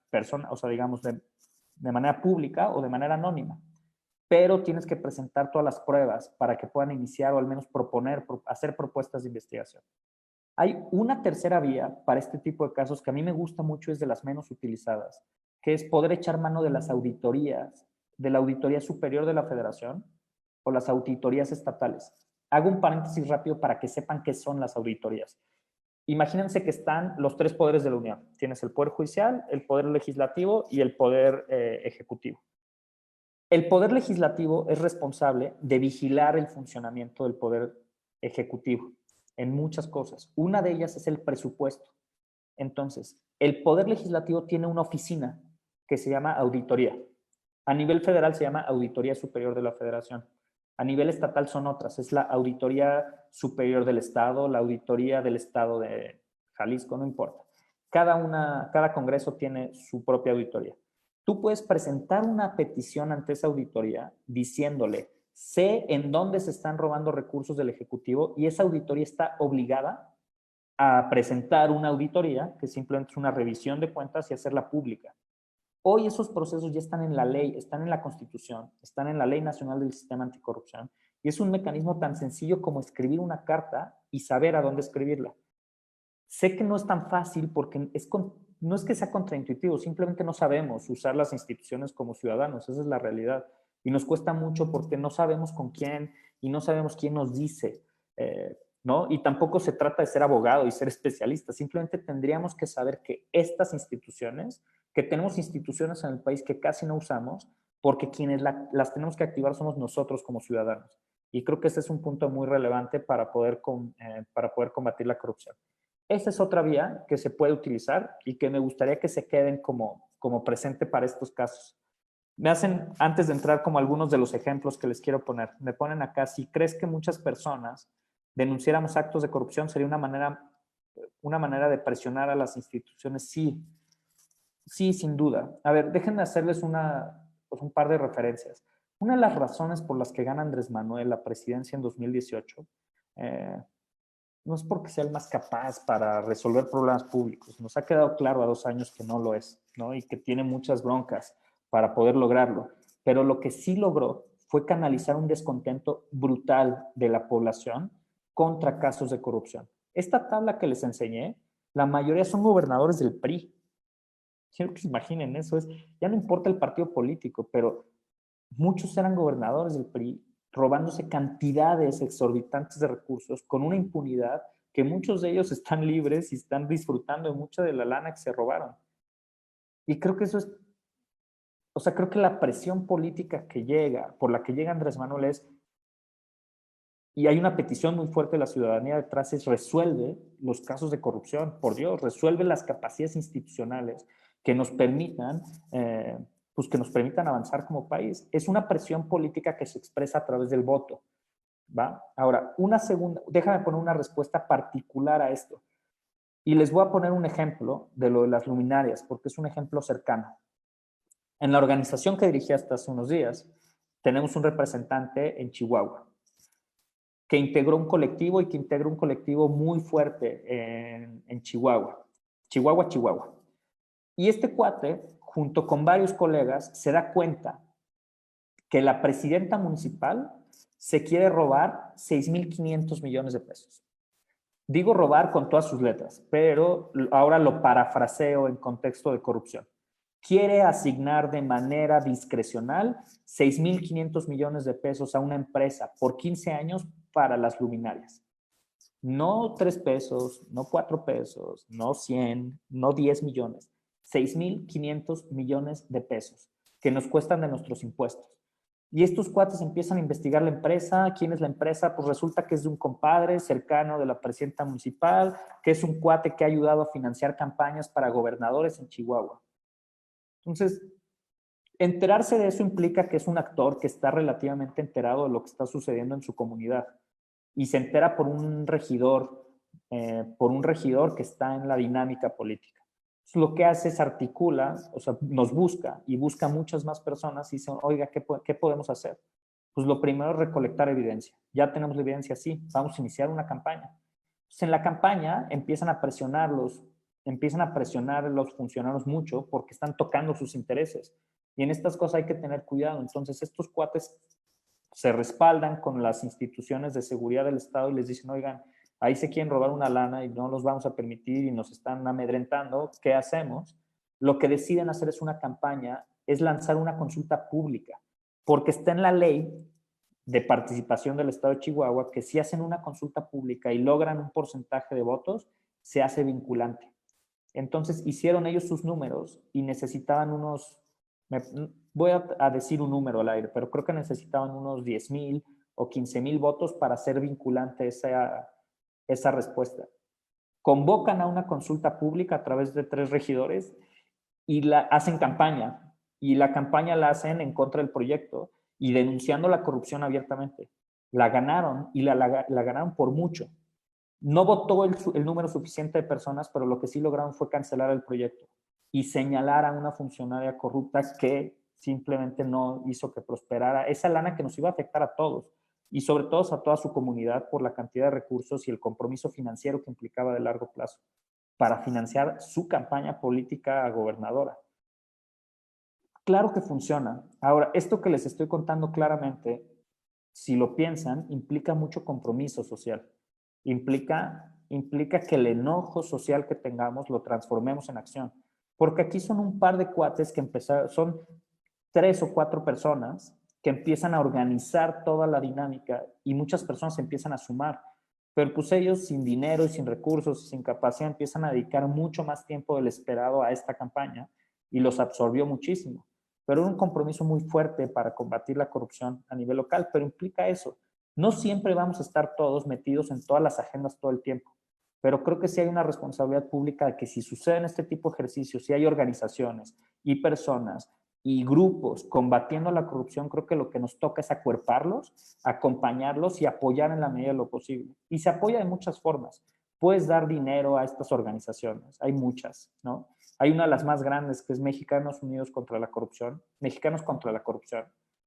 o sea, digamos, de manera pública o de manera anónima, pero tienes que presentar todas las pruebas para que puedan iniciar o al menos hacer propuestas de investigación. Hay una tercera vía para este tipo de casos que a mí me gusta mucho, es de las menos utilizadas, que es poder echar mano de las auditorías, de la Auditoría Superior de la Federación o las auditorías estatales. Hago un paréntesis rápido para que sepan qué son las auditorías. Imagínense que están los tres poderes de la Unión. Tienes el Poder Judicial, el Poder Legislativo y el Poder Ejecutivo. El Poder Legislativo es responsable de vigilar el funcionamiento del Poder Ejecutivo en muchas cosas. Una de ellas es el presupuesto. Entonces, el Poder Legislativo tiene una oficina que se llama auditoría. A nivel federal se llama Auditoría Superior de la Federación. A nivel estatal son otras. Es la Auditoría Superior del Estado, la Auditoría del Estado de Jalisco, no importa. Cada congreso tiene su propia auditoría. Tú puedes presentar una petición ante esa auditoría diciéndole: sé en dónde se están robando recursos del Ejecutivo, y esa auditoría está obligada a presentar una auditoría, que simplemente es una revisión de cuentas, y hacerla pública. Hoy esos procesos ya están en la ley, están en la Constitución, están en la Ley Nacional del Sistema Anticorrupción, y es un mecanismo tan sencillo como escribir una carta y saber a dónde escribirla. Sé que no es tan fácil porque no es que sea contraintuitivo, simplemente no sabemos usar las instituciones como ciudadanos, esa es la realidad. Y nos cuesta mucho porque no sabemos con quién y no sabemos quién nos dice, ¿no? Y tampoco se trata de ser abogado y ser especialista, simplemente tendríamos que saber que estas instituciones, que tenemos instituciones en el país que casi no usamos, porque quienes las tenemos que activar somos nosotros como ciudadanos. Y creo que ese es un punto muy relevante para poder combatir la corrupción. Esa es otra vía que se puede utilizar y que me gustaría que se queden como presente para estos casos. Me hacen, antes de entrar, como algunos de los ejemplos que les quiero poner. Me ponen acá: si crees que muchas personas denunciáramos actos de corrupción, sería una manera de presionar a las instituciones. Sí, sí, sin duda. A ver, déjenme hacerles un par de referencias. Una de las razones por las que gana Andrés Manuel la presidencia en 2018, no es porque sea el más capaz para resolver problemas públicos. Nos ha quedado claro a 2 años que no lo es, ¿no? Y que tiene muchas broncas para poder lograrlo. Pero lo que sí logró fue canalizar un descontento brutal de la población contra casos de corrupción. Esta tabla que les enseñé, la mayoría son gobernadores del PRI. Quiero que se imaginen eso. Ya no importa el partido político, pero muchos eran gobernadores del PRI, robándose cantidades exorbitantes de recursos con una impunidad que muchos de ellos están libres y están disfrutando de mucha de la lana que se robaron. Y creo que eso es, o sea, creo que la presión política por la que llega Andrés Manuel y hay una petición muy fuerte de la ciudadanía detrás, resuelve los casos de corrupción, por Dios, resuelve las capacidades institucionales que nos permitan que nos permitan avanzar como país. Es una presión política que se expresa a través del voto, ¿va? Ahora, déjame poner una respuesta particular a esto. Y les voy a poner un ejemplo de lo de las luminarias, porque es un ejemplo cercano. En la organización que dirigí hasta hace unos días, tenemos un representante en Chihuahua, que integró un colectivo y que integra un colectivo muy fuerte en Chihuahua. Chihuahua. Y este cuate, junto con varios colegas, se da cuenta que la presidenta municipal se quiere robar 6,500 millones de pesos. Digo robar con todas sus letras, pero ahora lo parafraseo en contexto de corrupción. Quiere asignar de manera discrecional 6,500 millones de pesos a una empresa por 15 años para las luminarias. No 3 pesos, no 4 pesos, no 100, no 10 millones. 6,500 millones de pesos que nos cuestan de nuestros impuestos. Y estos cuates empiezan a investigar la empresa. ¿Quién es la empresa? Pues resulta que es de un compadre cercano de la presidenta municipal, que es un cuate que ha ayudado a financiar campañas para gobernadores en Chihuahua. Entonces, enterarse de eso implica que es un actor que está relativamente enterado de lo que está sucediendo en su comunidad. Y se entera por un regidor que está en la dinámica política. Entonces, lo que hace es articula, o sea, nos busca y busca muchas más personas y dice: oiga, ¿qué podemos hacer? Pues lo primero es recolectar evidencia. Ya tenemos la evidencia, sí, vamos a iniciar una campaña. Entonces, en la campaña empiezan a presionar los funcionarios mucho porque están tocando sus intereses. Y en estas cosas hay que tener cuidado. Entonces, estos cuates se respaldan con las instituciones de seguridad del Estado y les dicen, oigan, ahí se quieren robar una lana y no los vamos a permitir y nos están amedrentando, ¿qué hacemos? Lo que deciden hacer es una campaña, es lanzar una consulta pública, porque está en la ley de participación del Estado de Chihuahua que si hacen una consulta pública y logran un porcentaje de votos, se hace vinculante. Entonces hicieron ellos sus números y necesitaban unos, voy a decir un número al aire, pero creo que necesitaban unos 10,000 o 15,000 votos para hacer vinculante esa respuesta. Convocan a una consulta pública a través de 3 regidores y hacen campaña. Y la campaña la hacen en contra del proyecto y denunciando la corrupción abiertamente. La ganaron y la ganaron por mucho. No votó el número suficiente de personas, pero lo que sí lograron fue cancelar el proyecto y señalar a una funcionaria corrupta que simplemente no hizo que prosperara esa lana que nos iba a afectar a todos y sobre todo a toda su comunidad por la cantidad de recursos y el compromiso financiero que implicaba de largo plazo para financiar su campaña política gobernadora. Claro que funciona. Ahora, esto que les estoy contando claramente, si lo piensan, implica mucho compromiso social. Implica que el enojo social que tengamos lo transformemos en acción. Porque aquí son un par de cuates que empezaron, son 3 o 4 personas que empiezan a organizar toda la dinámica y muchas personas empiezan a sumar. Pero pues ellos sin dinero y sin recursos y sin capacidad empiezan a dedicar mucho más tiempo del esperado a esta campaña y los absorbió muchísimo. Pero era un compromiso muy fuerte para combatir la corrupción a nivel local, pero implica eso. No siempre vamos a estar todos metidos en todas las agendas todo el tiempo, pero creo que sí hay una responsabilidad pública de que si suceden este tipo de ejercicios, si hay organizaciones y personas y grupos combatiendo la corrupción, creo que lo que nos toca es acuerparlos, acompañarlos y apoyar en la medida de lo posible. Y se apoya de muchas formas. Puedes dar dinero a estas organizaciones, hay muchas, ¿no? Hay una de las más grandes que es Mexicanos Unidos contra la Corrupción, Mexicanos contra la Corrupción,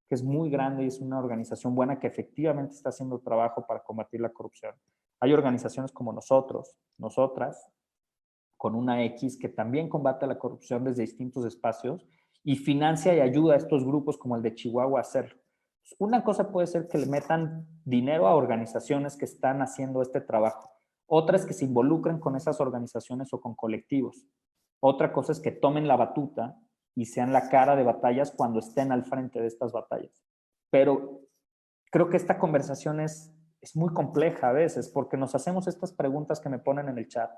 que es muy grande y es una organización buena que efectivamente está haciendo trabajo para combatir la corrupción. Hay organizaciones como nosotros, nosotras, con una X, que también combate la corrupción desde distintos espacios y financia y ayuda a estos grupos como el de Chihuahua a hacerlo. Una cosa puede ser que le metan dinero a organizaciones que están haciendo este trabajo. Otra es que se involucren con esas organizaciones o con colectivos. Otra cosa es que tomen la batuta y sean la cara de batallas cuando estén al frente de estas batallas. Pero creo que esta conversación es muy compleja a veces porque nos hacemos estas preguntas que me ponen en el chat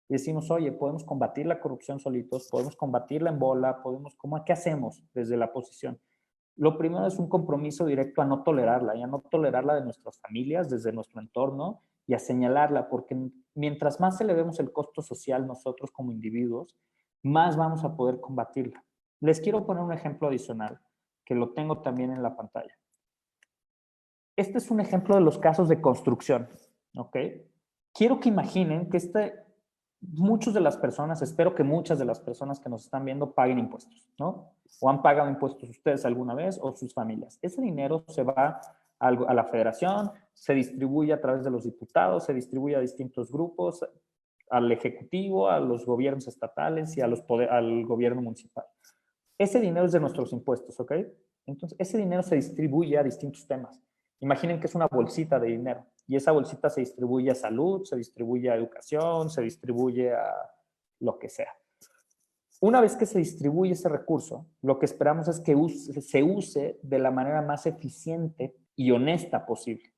y decimos, oye, podemos combatir la corrupción solitos, podemos combatirla en bola, ¿qué hacemos desde la posición? Lo primero es un compromiso directo a no tolerarla y a no tolerarla de nuestras familias, desde nuestro entorno y a señalarla, porque mientras más elevemos el costo social nosotros como individuos, más vamos a poder combatirla. Les quiero poner un ejemplo adicional, que lo tengo también en la pantalla. Este es un ejemplo de los casos de construcción, ¿ok? Quiero que imaginen que muchas de las personas, espero que muchas de las personas que nos están viendo paguen impuestos, ¿no? O han pagado impuestos ustedes alguna vez o sus familias. Ese dinero se va a la federación, se distribuye a través de los diputados, se distribuye a distintos grupos, al ejecutivo, a los gobiernos estatales y al gobierno municipal. Ese dinero es de nuestros impuestos, ¿ok? Entonces, ese dinero se distribuye a distintos temas. Imaginen que es una bolsita de dinero y esa bolsita se distribuye a salud, se distribuye a educación, se distribuye a lo que sea. Una vez que se distribuye ese recurso, lo que esperamos es que se use de la manera más eficiente y honesta posible.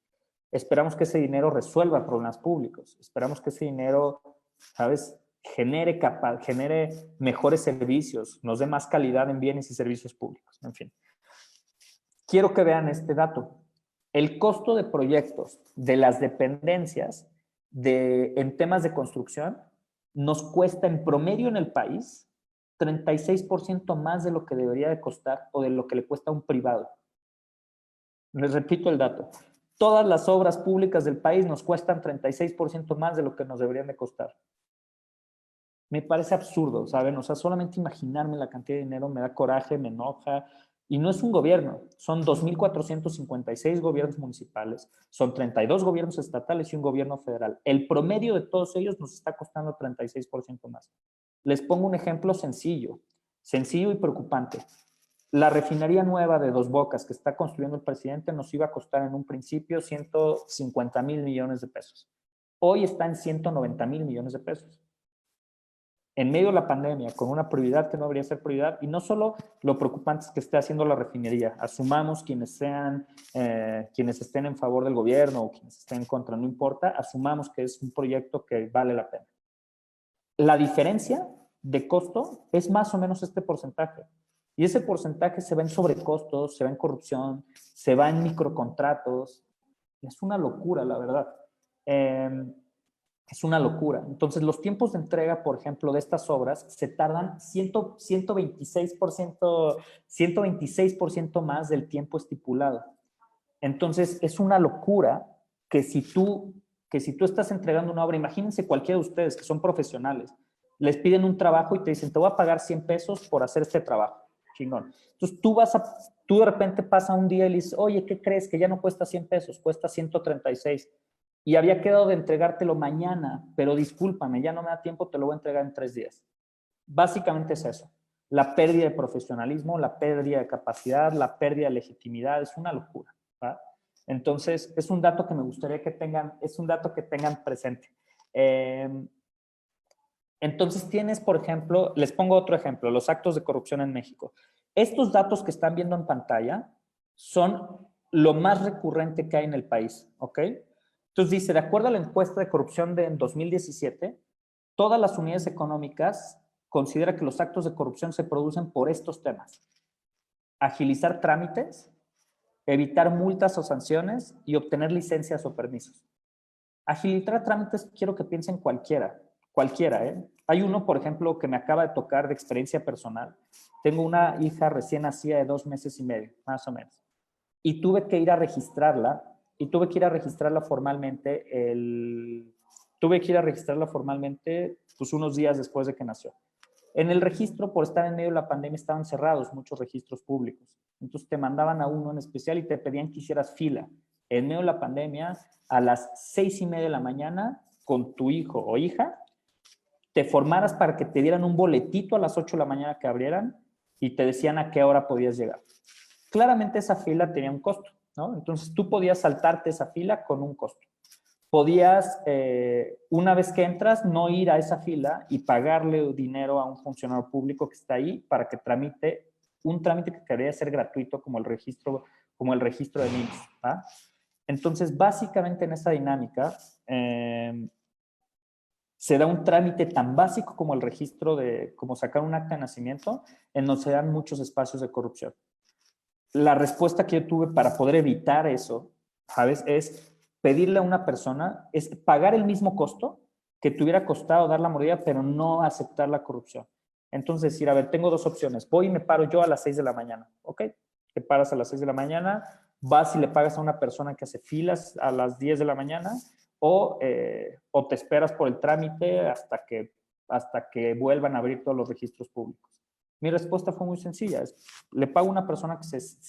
Esperamos que ese dinero resuelva problemas públicos. Esperamos que ese dinero, ¿sabes?, genere mejores servicios, nos dé más calidad en bienes y servicios públicos. En fin. Quiero que vean este dato. El costo de proyectos de las dependencias en temas de construcción nos cuesta en promedio en el país 36% más de lo que debería de costar o de lo que le cuesta a un privado. Les repito el dato. Todas las obras públicas del país nos cuestan 36% más de lo que nos deberían de costar. Me parece absurdo, ¿saben? O sea, solamente imaginarme la cantidad de dinero me da coraje, me enoja Y no es un gobierno, son 2.456 gobiernos municipales, son 32 gobiernos estatales y un gobierno federal. El promedio de todos ellos nos está costando 36% más. Les pongo un ejemplo sencillo y preocupante. La refinería nueva de Dos Bocas que está construyendo el presidente nos iba a costar en un principio 150,000 millones de pesos. Hoy está en 190,000 millones de pesos. En medio de la pandemia, con una prioridad que no debería ser prioridad, y no solo lo preocupante es que esté haciendo la refinería, asumamos quienes estén en favor del gobierno o quienes estén en contra, no importa, asumamos que es un proyecto que vale la pena. La diferencia de costo es más o menos este porcentaje. Y ese porcentaje se va en sobrecostos, se va en corrupción, se va en microcontratos. Es una locura, la verdad. Es una locura. Entonces, los tiempos de entrega, por ejemplo, de estas obras se tardan 126% más del tiempo estipulado. Entonces, es una locura que si tú estás entregando una obra, imagínense cualquiera de ustedes que son profesionales, les piden un trabajo y te dicen, te voy a pagar 100 pesos por hacer este trabajo. Chingón. Entonces, tú de repente pasa un día y le dices, oye, ¿qué crees? Que ya no cuesta 100 pesos, cuesta 136. Y había quedado de entregártelo mañana, pero discúlpame, ya no me da tiempo, te lo voy a entregar en 3 días. Básicamente es eso. La pérdida de profesionalismo, la pérdida de capacidad, la pérdida de legitimidad, es una locura. ¿Va? Entonces, es un dato que me gustaría que tengan presente. Entonces tienes, por ejemplo, les pongo otro ejemplo, los actos de corrupción en México. Estos datos que están viendo en pantalla son lo más recurrente que hay en el país, ¿ok? Entonces dice, de acuerdo a la encuesta de corrupción de 2017, todas las unidades económicas consideran que los actos de corrupción se producen por estos temas. Agilizar trámites, evitar multas o sanciones y obtener licencias o permisos. Agilizar trámites, quiero que piensen cualquiera, ¿eh? Hay uno, por ejemplo, que me acaba de tocar de experiencia personal. Tengo una hija recién nacida de 2 meses y medio, más o menos. Y tuve que ir a registrarla, formalmente, pues unos días después de que nació. En el registro, por estar en medio de la pandemia, estaban cerrados muchos registros públicos. Entonces te mandaban a uno en especial y te pedían que hicieras fila. En medio de la pandemia, a las 6:30 de la mañana, con tu hijo o hija, te formaras para que te dieran un boletito a las 8 de la mañana que abrieran y te decían a qué hora podías llegar. Claramente esa fila tenía un costo, ¿no? Entonces tú podías saltarte esa fila con un costo. Podías, una vez que entras, no ir a esa fila y pagarle dinero a un funcionario público que está ahí para que tramite un trámite que debería ser gratuito como el registro de NIMS, ¿va? Entonces, básicamente en esa dinámica, se da un trámite tan básico como el registro como sacar un acta de nacimiento, en donde se dan muchos espacios de corrupción. La respuesta que yo tuve para poder evitar eso, ¿sabes? Es pedirle a una persona, es pagar el mismo costo que te hubiera costado dar la mordida, pero no aceptar la corrupción. Entonces decir, a ver, tengo 2 opciones. Voy y me paro yo a las 6 de la mañana, ¿ok? Te paras a las 6 de la mañana, vas y le pagas a una persona que hace filas a las 10 de la mañana o te esperas por el trámite hasta que vuelvan a abrir todos los registros públicos. Mi respuesta fue muy sencilla. Le pago a una persona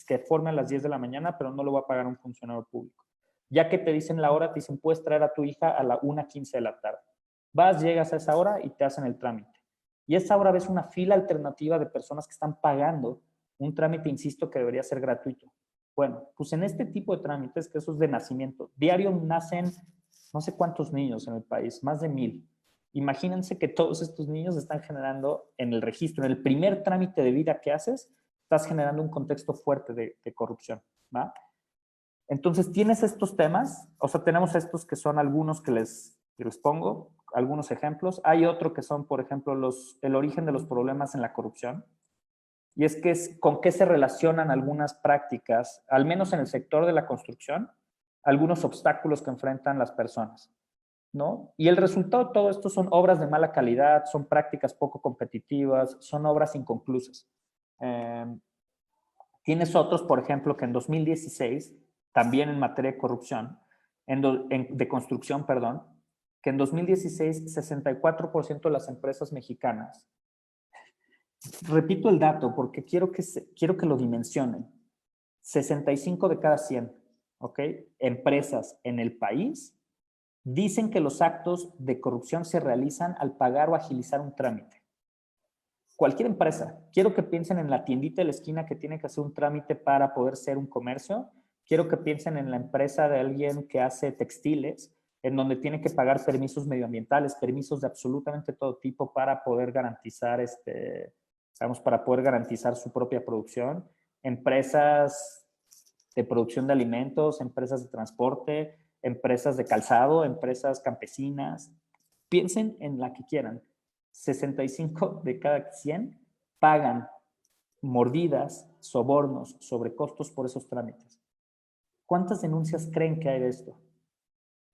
que forme a las 10 de la mañana, pero no lo va a pagar a un funcionario público. Ya que te dicen la hora, te dicen, puedes traer a tu hija a la 1:15 de la tarde. Vas, llegas a esa hora y te hacen el trámite. Y a esa hora ves una fila alternativa de personas que están pagando un trámite, insisto, que debería ser gratuito. Bueno, pues en este tipo de trámites, que eso es de nacimiento, diario nacen no sé cuántos niños en el país, más de 1,000. Imagínense que todos estos niños están generando en el registro, en el primer trámite de vida que haces, estás generando un contexto fuerte de corrupción, ¿va? Entonces, tienes estos temas, o sea, tenemos estos que son algunos que les pongo, algunos ejemplos. Hay otro que son, por ejemplo, el origen de los problemas en la corrupción. Y es que con qué se relacionan algunas prácticas, al menos en el sector de la construcción, algunos obstáculos que enfrentan las personas, ¿no? Y el resultado de todo esto son obras de mala calidad, son prácticas poco competitivas, son obras inconclusas. Tienes otros, por ejemplo, que en 2016, también en materia de corrupción, de construcción, perdón, que en 2016 64% de las empresas mexicanas repito el dato porque quiero que lo dimensionen. 65 de cada 100, ¿ok? Empresas en el país dicen que los actos de corrupción se realizan al pagar o agilizar un trámite. Cualquier empresa. Quiero que piensen en la tiendita de la esquina que tiene que hacer un trámite para poder ser un comercio. Quiero que piensen en la empresa de alguien que hace textiles, en donde tiene que pagar permisos medioambientales, permisos de absolutamente todo tipo para poder garantizar, para poder garantizar su propia producción. Empresas de producción de alimentos, empresas de transporte, empresas de calzado, empresas campesinas. Piensen en la que quieran. 65 de cada 100 pagan mordidas, sobornos, sobrecostos por esos trámites. ¿Cuántas denuncias creen que hay de esto?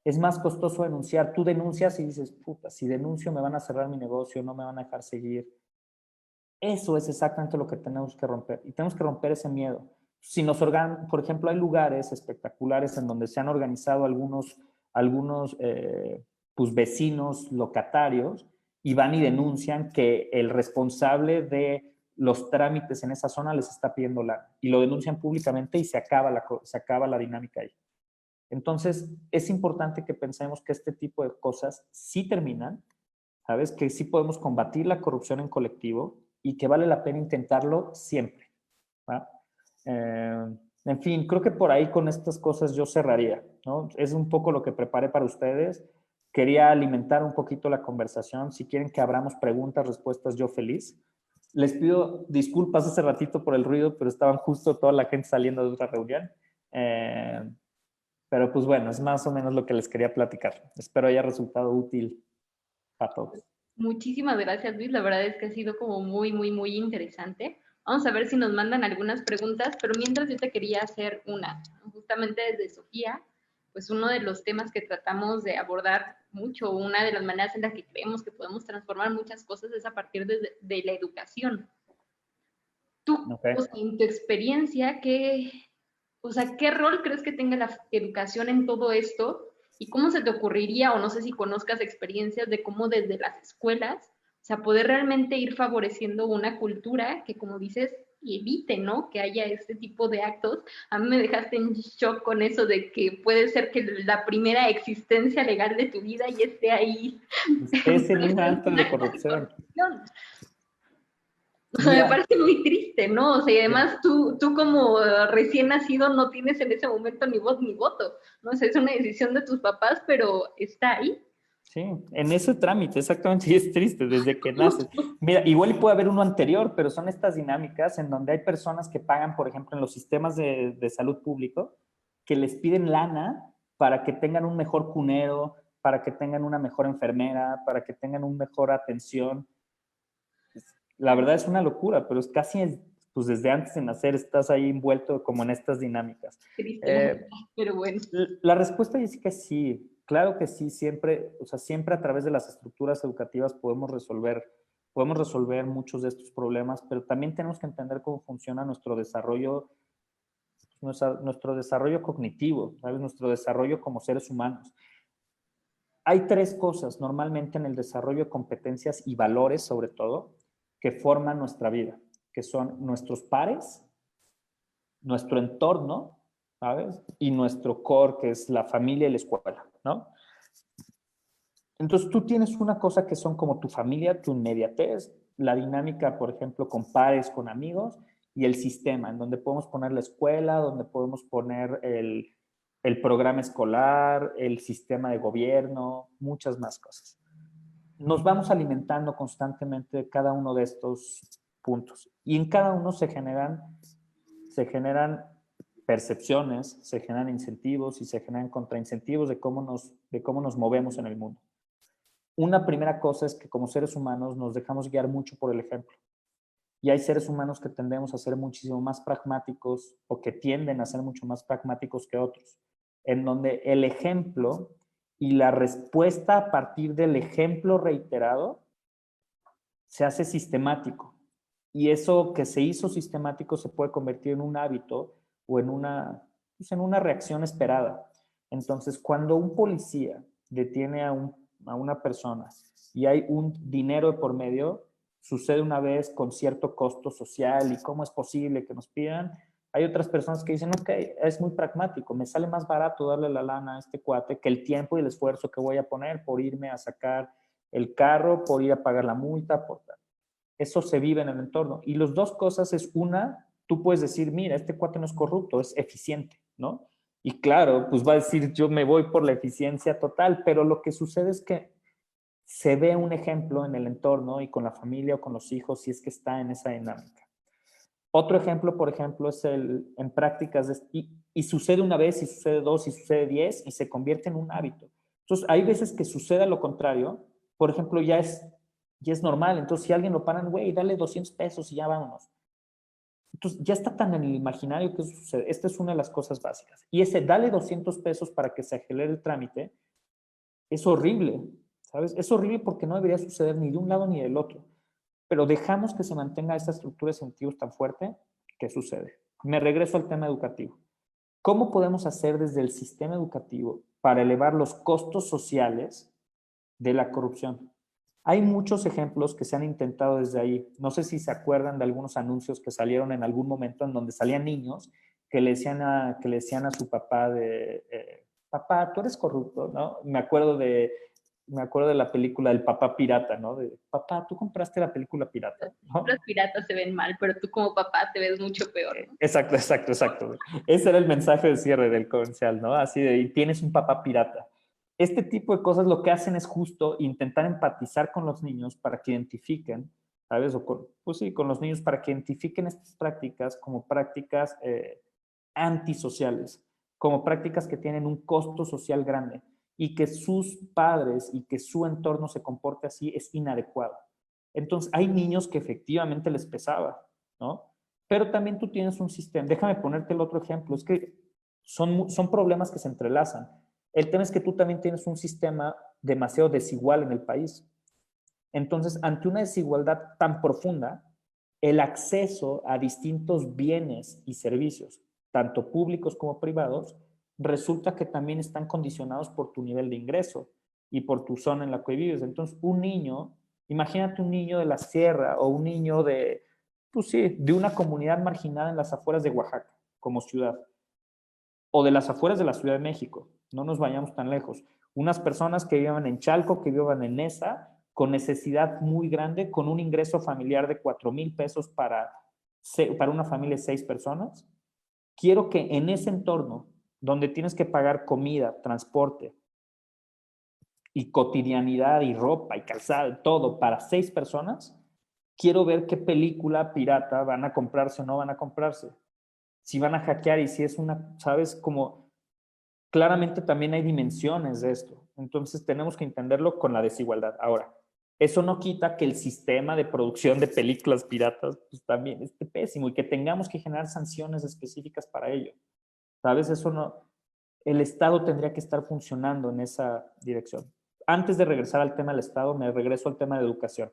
Es más costoso denunciar. Tú denuncias y dices, puta, si denuncio me van a cerrar mi negocio, no me van a dejar seguir. Eso es exactamente lo que tenemos que romper. Y tenemos que romper ese miedo. Si nos por ejemplo, hay lugares espectaculares en donde se han organizado algunos pues vecinos locatarios y van y denuncian que el responsable de los trámites en esa zona les está pidiendo lana. Y lo denuncian públicamente y se acaba la dinámica ahí. Entonces, es importante que pensemos que este tipo de cosas sí terminan, ¿sabes? Que sí podemos combatir la corrupción en colectivo y que vale la pena intentarlo siempre, ¿va? En fin, creo que por ahí con estas cosas yo cerraría, ¿no? Es un poco lo que preparé para ustedes. Quería alimentar un poquito la conversación. Si quieren que abramos preguntas, respuestas, yo feliz. Les pido disculpas hace ratito por el ruido, pero estaban justo toda la gente saliendo de otra reunión. Pero pues bueno, es más o menos lo que les quería platicar. Espero haya resultado útil para todos. Muchísimas gracias, Luis. La verdad es que ha sido como muy, muy, muy interesante. Vamos a ver si nos mandan algunas preguntas, pero mientras yo te quería hacer una, justamente desde Sofía, pues uno de los temas que tratamos de abordar mucho, una de las maneras en las que creemos que podemos transformar muchas cosas es a partir de la educación. Tú, Okay. o sea, en tu experiencia, ¿qué rol crees que tenga la educación en todo esto? ¿Y cómo se te ocurriría, o no sé si conozcas experiencias de cómo desde las escuelas, o sea, poder realmente ir favoreciendo una cultura que, como dices, evite, ¿no? Que haya este tipo de actos. A mí me dejaste en shock con eso de que puede ser que la primera existencia legal de tu vida y esté ahí. Estés en un acto de corrupción. O sea, me Mira, parece muy triste, ¿no? O sea, y además tú como recién nacido no tienes en ese momento ni voz ni voto, ¿no? O sea, es una decisión de tus papás, pero está ahí. sí, en ese trámite, exactamente, y es triste desde que naces. Mira, igual puede haber uno anterior, pero son estas dinámicas en donde hay personas que pagan, por ejemplo, en los sistemas de salud público, que les piden lana para que tengan un mejor cunero, para que tengan una mejor enfermera, para que tengan una mejor atención. La verdad es una locura, pero es casi, pues desde antes de nacer estás ahí envuelto como en estas dinámicas. Triste, la verdad, pero bueno. La respuesta es que sí, claro que sí, siempre, o sea, siempre a través de las estructuras educativas podemos resolver muchos de estos problemas, pero también tenemos que entender cómo funciona nuestro desarrollo cognitivo, ¿sabes? Nuestro desarrollo como seres humanos. Hay tres cosas normalmente en el desarrollo de competencias y valores, sobre todo, que forman nuestra vida, que son nuestros pares, nuestro entorno, ¿sabes? Y nuestro core, que es la familia y la escuela, ¿no? Entonces tú tienes una cosa que son como tu familia, tu inmediatez, la dinámica, por ejemplo, con pares, con amigos, y el sistema, en donde podemos poner la escuela, donde podemos poner el programa escolar, el sistema de gobierno, muchas más cosas. Nos vamos alimentando constantemente de cada uno de estos puntos. Y en cada uno se generan percepciones, se generan incentivos y se generan contraincentivos de cómo nos movemos en el mundo. Una primera cosa es que como seres humanos nos dejamos guiar mucho por el ejemplo. Y hay seres humanos que tendemos a ser muchísimo más pragmáticos o que tienden a ser mucho más pragmáticos que otros, en donde el ejemplo y la respuesta a partir del ejemplo reiterado se hace sistemático. Y eso que se hizo sistemático se puede convertir en un hábito o pues en una reacción esperada. Entonces, cuando un policía detiene a una persona y hay un dinero por medio, sucede una vez con cierto costo social y cómo es posible que nos pidan. Hay otras personas que dicen, ok, es muy pragmático, me sale más barato darle la lana a este cuate que el tiempo y el esfuerzo que voy a poner por irme a sacar el carro, por ir a pagar la multa, por tal. Eso se vive en el entorno. Y las dos cosas es una, tú puedes decir, mira, este cuate no es corrupto, es eficiente, ¿no? Y claro, pues va a decir, yo me voy por la eficiencia total, pero lo que sucede es que se ve un ejemplo en el entorno y con la familia o con los hijos si es que está en esa dinámica. Otro ejemplo, por ejemplo, es en prácticas, y sucede una vez, y sucede dos, y sucede 10, y se convierte en un hábito. Entonces, hay veces que sucede lo contrario, por ejemplo, ya es normal, entonces si alguien lo paran, güey, dale 200 pesos y ya vámonos. Entonces, ya está tan en el imaginario que eso sucede. Esta es una de las cosas básicas. Y ese dale 200 pesos para que se acelere el trámite es horrible, ¿sabes? Es horrible porque no debería suceder ni de un lado ni del otro. Pero dejamos que se mantenga esta estructura de incentivos tan fuerte que sucede. Me regreso al tema educativo. ¿Cómo podemos hacer desde el sistema educativo para elevar los costos sociales de la corrupción? Hay muchos ejemplos que se han intentado desde ahí. No sé si se acuerdan de algunos anuncios que salieron en algún momento en donde salían niños que le decían a su papá papá, tú eres corrupto, ¿no? Me acuerdo de la película del papá pirata, ¿no? De, papá, tú compraste la película pirata, Los ¿no? piratas se ven mal, pero tú como papá te ves mucho peor, ¿no? Exacto, exacto, exacto. Ese era el mensaje de cierre del comercial, ¿no? Así de, y tienes un papá pirata. Este tipo de cosas lo que hacen es justo intentar empatizar con los niños para que identifiquen, ¿sabes? Pues sí, con los niños para que identifiquen estas prácticas como prácticas antisociales, como prácticas que tienen un costo social grande y que sus padres y que su entorno se comporte así es inadecuado. Entonces, hay niños que efectivamente les pesaba, ¿no? Pero también tú tienes un sistema. Déjame ponerte el otro ejemplo. Es que son problemas que se entrelazan. El tema es que tú también tienes un sistema demasiado desigual en el país. Entonces, ante una desigualdad tan profunda, el acceso a distintos bienes y servicios, tanto públicos como privados, resulta que también están condicionados por tu nivel de ingreso y por tu zona en la que vives. Entonces, un niño, imagínate un niño de la sierra o un niño pues sí, de una comunidad marginada en las afueras de Oaxaca, como ciudad, o de las afueras de la Ciudad de México, no nos vayamos tan lejos. Unas personas que vivan en Chalco, que vivan en Nesa, con necesidad muy grande, con un ingreso familiar de 4,000 pesos para una familia de 6 personas. Quiero que en ese entorno, donde tienes que pagar comida, transporte y cotidianidad y ropa y calzado, todo para 6 personas, quiero ver qué película pirata van a comprarse o no van a comprarse. Si van a hackear y si es una, ¿sabes? Como claramente también hay dimensiones de esto. Entonces tenemos que entenderlo con la desigualdad. Ahora, eso no quita que el sistema de producción de películas piratas pues, también esté pésimo y que tengamos que generar sanciones específicas para ello. ¿Sabes? Eso no. El Estado tendría que estar funcionando en esa dirección. Antes de regresar al tema del Estado, me regreso al tema de educación.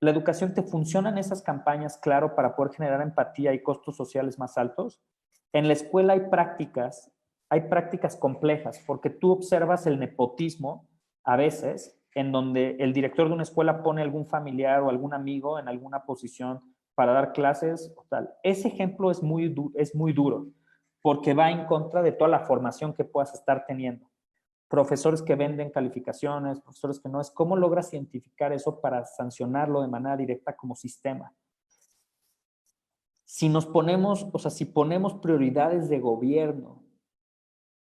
La educación te funciona en esas campañas, claro, para poder generar empatía y costos sociales más altos. En la escuela hay prácticas complejas, porque tú observas el nepotismo a veces, en donde el director de una escuela pone algún familiar o algún amigo en alguna posición para dar clases o tal. Ese ejemplo es muy duro, porque va en contra de toda la formación que puedas estar teniendo. Profesores que venden calificaciones, profesores que no, es cómo logras identificar eso para sancionarlo de manera directa como sistema. Si nos ponemos, o sea, si ponemos prioridades de gobierno,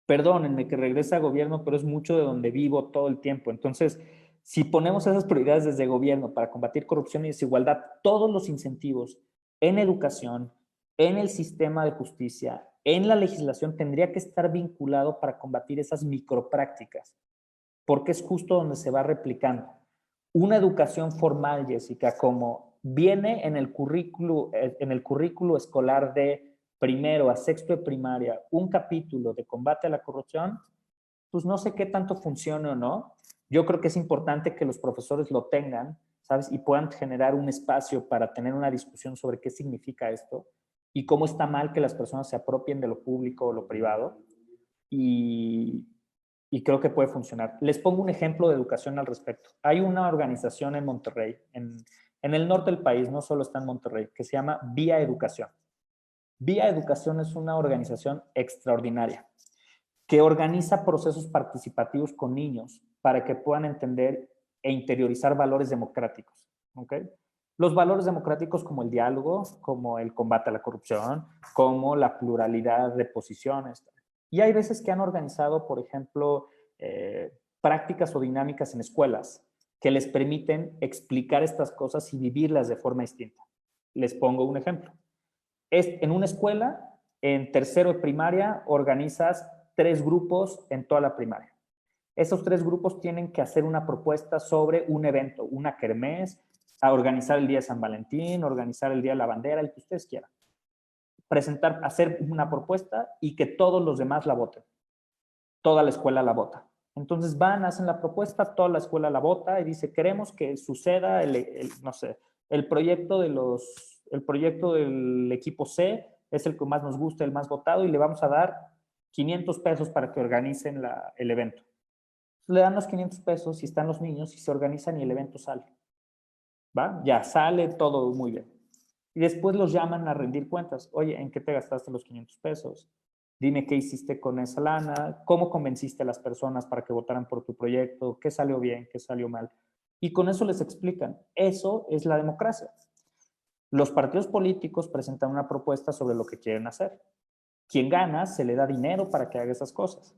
perdónenme que regrese a gobierno, pero es mucho de donde vivo todo el tiempo. Entonces, si ponemos esas prioridades desde gobierno para combatir corrupción y desigualdad, todos los incentivos en educación, en el sistema de justicia, en la legislación, tendría que estar vinculado para combatir esas microprácticas, porque es justo donde se va replicando. Una educación formal, Jessica, como viene en el currículo escolar de primero a sexto de primaria, un capítulo de combate a la corrupción, pues no sé qué tanto funcione o no. Yo creo que es importante que los profesores lo tengan, ¿sabes? Y puedan generar un espacio para tener una discusión sobre qué significa esto y cómo está mal que las personas se apropien de lo público o lo privado. Y, y creo que puede funcionar. Les pongo un ejemplo de educación al respecto. Hay una organización en Monterrey, en el norte del país, no solo está en Monterrey, que se llama Vía Educación. Vía Educación es una organización extraordinaria que organiza procesos participativos con niños para que puedan entender e interiorizar valores democráticos. ¿Okay? Los valores democráticos como el diálogo, como el combate a la corrupción, como la pluralidad de posiciones. Y hay veces que han organizado, por ejemplo, prácticas o dinámicas en escuelas que les permiten explicar estas cosas y vivirlas de forma distinta. Les pongo un ejemplo. En una escuela, en tercero de primaria, organizas 3 grupos en toda la primaria. Esos 3 grupos tienen que hacer una propuesta sobre un evento, una kermés, a organizar el Día de San Valentín, organizar el Día de la Bandera, el que ustedes quieran. Presentar, hacer una propuesta y que todos los demás la voten. Toda la escuela la vota. Entonces van, hacen la propuesta, toda la escuela la vota y dice, queremos que suceda no sé, el proyecto del equipo C es el que más nos gusta, el más votado, y le vamos a dar 500 pesos para que organicen el evento. Le dan los 500 pesos y están los niños y se organizan y el evento sale. ¿Va? Ya sale todo muy bien. Y después los llaman a rendir cuentas. Oye, ¿en qué te gastaste los 500 pesos? Dime qué hiciste con esa lana, cómo convenciste a las personas para que votaran por tu proyecto, qué salió bien, qué salió mal. Y con eso les explican. Eso es la democracia. Los partidos políticos presentan una propuesta sobre lo que quieren hacer. Quien gana, se le da dinero para que haga esas cosas.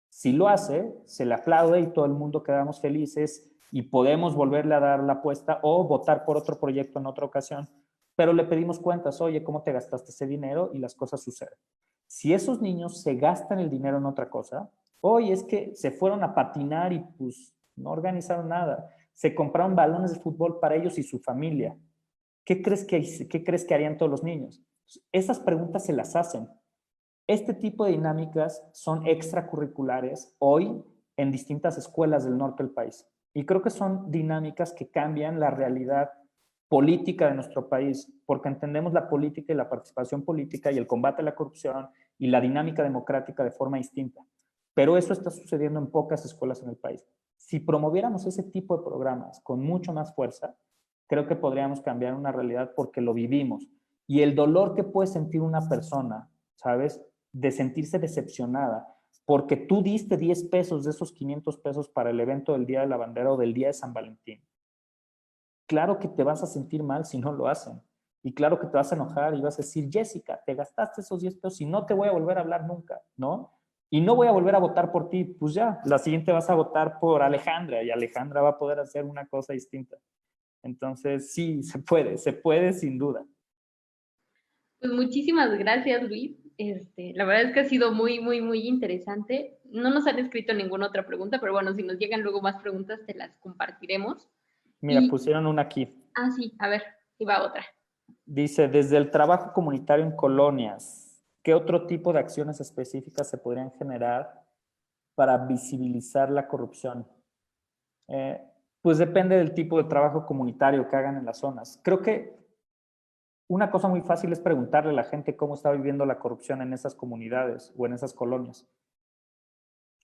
Si lo hace, se le aplaude y todo el mundo quedamos felices y podemos volverle a dar la apuesta o votar por otro proyecto en otra ocasión. Pero le pedimos cuentas, oye, ¿cómo te gastaste ese dinero? Y las cosas suceden. Si esos niños se gastan el dinero en otra cosa, oye, es que se fueron a patinar y pues no organizaron nada. Se compraron balones de fútbol para ellos y su familia. ¿Qué crees que harían todos los niños? Esas preguntas se las hacen. Este tipo de dinámicas son extracurriculares hoy en distintas escuelas del norte del país. Y creo que son dinámicas que cambian la realidad política de nuestro país, porque entendemos la política y la participación política y el combate a la corrupción y la dinámica democrática de forma distinta. Pero eso está sucediendo en pocas escuelas en el país. Si promoviéramos ese tipo de programas con mucho más fuerza, creo que podríamos cambiar una realidad porque lo vivimos. Y el dolor que puede sentir una persona, ¿sabes? De sentirse decepcionada porque tú diste 10 pesos de esos 500 pesos para el evento del Día de la Bandera o del Día de San Valentín. Claro que te vas a sentir mal si no lo hacen. Y claro que te vas a enojar y vas a decir, Jessica, te gastaste esos 10 pesos y no te voy a volver a hablar nunca, ¿no? Y no voy a volver a votar por ti. Pues ya, la siguiente vas a votar por Alejandra y Alejandra va a poder hacer una cosa distinta. Entonces, sí, se puede sin duda. Pues muchísimas gracias, Luis. La verdad es que ha sido muy, muy, muy interesante. No nos han escrito ninguna otra pregunta, pero bueno, si nos llegan luego más preguntas, te las compartiremos. Mira, pusieron una aquí. Ah, sí, a ver, y va otra. Dice, desde el trabajo comunitario en colonias, ¿qué otro tipo de acciones específicas se podrían generar para visibilizar la corrupción? Pues depende del tipo de trabajo comunitario que hagan en las zonas. Creo que una cosa muy fácil es preguntarle a la gente cómo está viviendo la corrupción en esas comunidades o en esas colonias.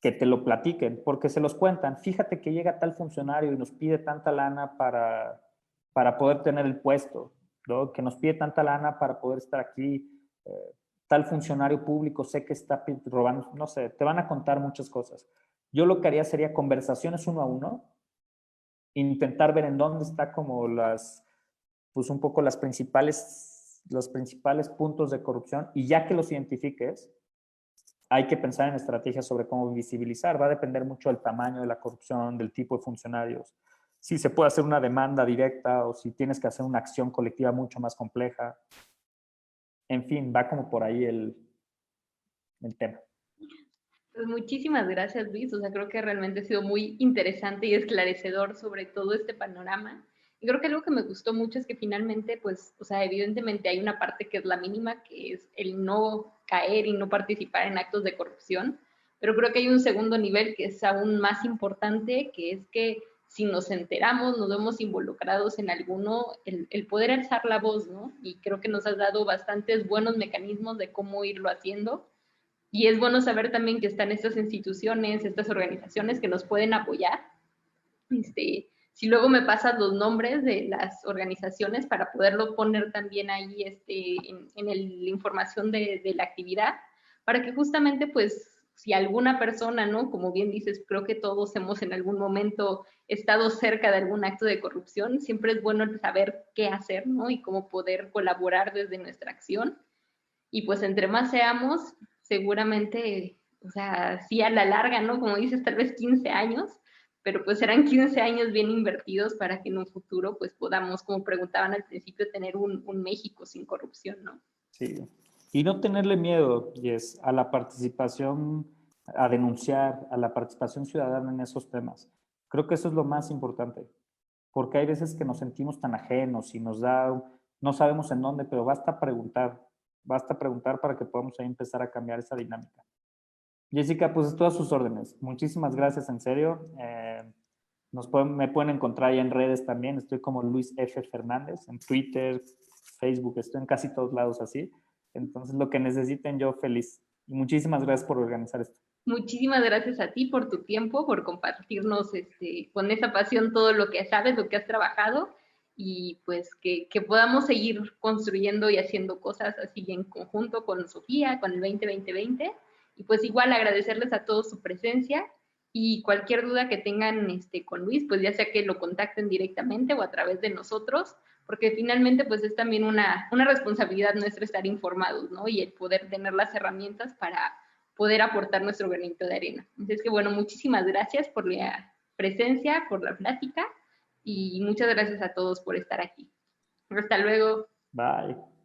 Que te lo platiquen, porque se los cuentan. Fíjate que llega tal funcionario y nos pide tanta lana para poder tener el puesto, ¿no? Que nos pide tanta lana para poder estar aquí. Tal funcionario público sé que está robando, no sé, te van a contar muchas cosas. Yo lo que haría sería conversaciones uno a uno, intentar ver en dónde está como pues un poco los principales puntos de corrupción y ya que los identifiques, hay que pensar en estrategias sobre cómo visibilizar. Va a depender mucho del tamaño de la corrupción, del tipo de funcionarios, si se puede hacer una demanda directa o si tienes que hacer una acción colectiva mucho más compleja. En fin, va como por ahí el tema. Pues muchísimas gracias, Luis. O sea, creo que realmente ha sido muy interesante y esclarecedor sobre todo este panorama. Y creo que algo que me gustó mucho es que finalmente, pues, o sea, evidentemente hay una parte que es la mínima, que es el no caer y no participar en actos de corrupción, pero creo que hay un segundo nivel que es aún más importante, que es que si nos enteramos, nos vemos involucrados en alguno, el poder alzar la voz, ¿no? Y creo que nos has dado bastantes buenos mecanismos de cómo irlo haciendo. Y es bueno saber también que están estas instituciones, estas organizaciones que nos pueden apoyar. Si si luego me pasas los nombres de las organizaciones para poderlo poner también ahí la información de la actividad, para que justamente pues si alguna persona, ¿no? Como bien dices, creo que todos hemos en algún momento estado cerca de algún acto de corrupción, siempre es bueno saber qué hacer, ¿no? Y cómo poder colaborar desde nuestra acción. Y pues entre más seamos, seguramente, o sea, sí a la larga, ¿no? Como dices, tal vez 15 años, pero pues serán 15 años bien invertidos para que en un futuro pues podamos, como preguntaban al principio, tener un México sin corrupción, ¿no? Sí. Y no tenerle miedo, Jess, a la participación, a denunciar, a la participación ciudadana en esos temas. Creo que eso es lo más importante, porque hay veces que nos sentimos tan ajenos y nos da, no sabemos en dónde, pero basta preguntar para que podamos ahí empezar a cambiar esa dinámica. Jessica, pues todas sus órdenes. Muchísimas gracias, en serio. Me pueden encontrar ya en redes también. Estoy como Luis F. Fernández, en Twitter, Facebook, estoy en casi todos lados así. Entonces, lo que necesiten, yo feliz. Y muchísimas gracias por organizar esto. Muchísimas gracias a ti por tu tiempo, por compartirnos con esa pasión todo lo que sabes, lo que has trabajado y pues que podamos seguir construyendo y haciendo cosas así en conjunto con Sofía, con el 2020 y pues igual agradecerles a todos su presencia y cualquier duda que tengan con Luis, pues ya sea que lo contacten directamente o a través de nosotros, porque finalmente pues es también una responsabilidad nuestra estar informados, ¿no? Y el poder tener las herramientas para poder aportar nuestro granito de arena. Entonces, que bueno, muchísimas gracias por la presencia, por la plática y muchas gracias a todos por estar aquí. Hasta luego. Bye.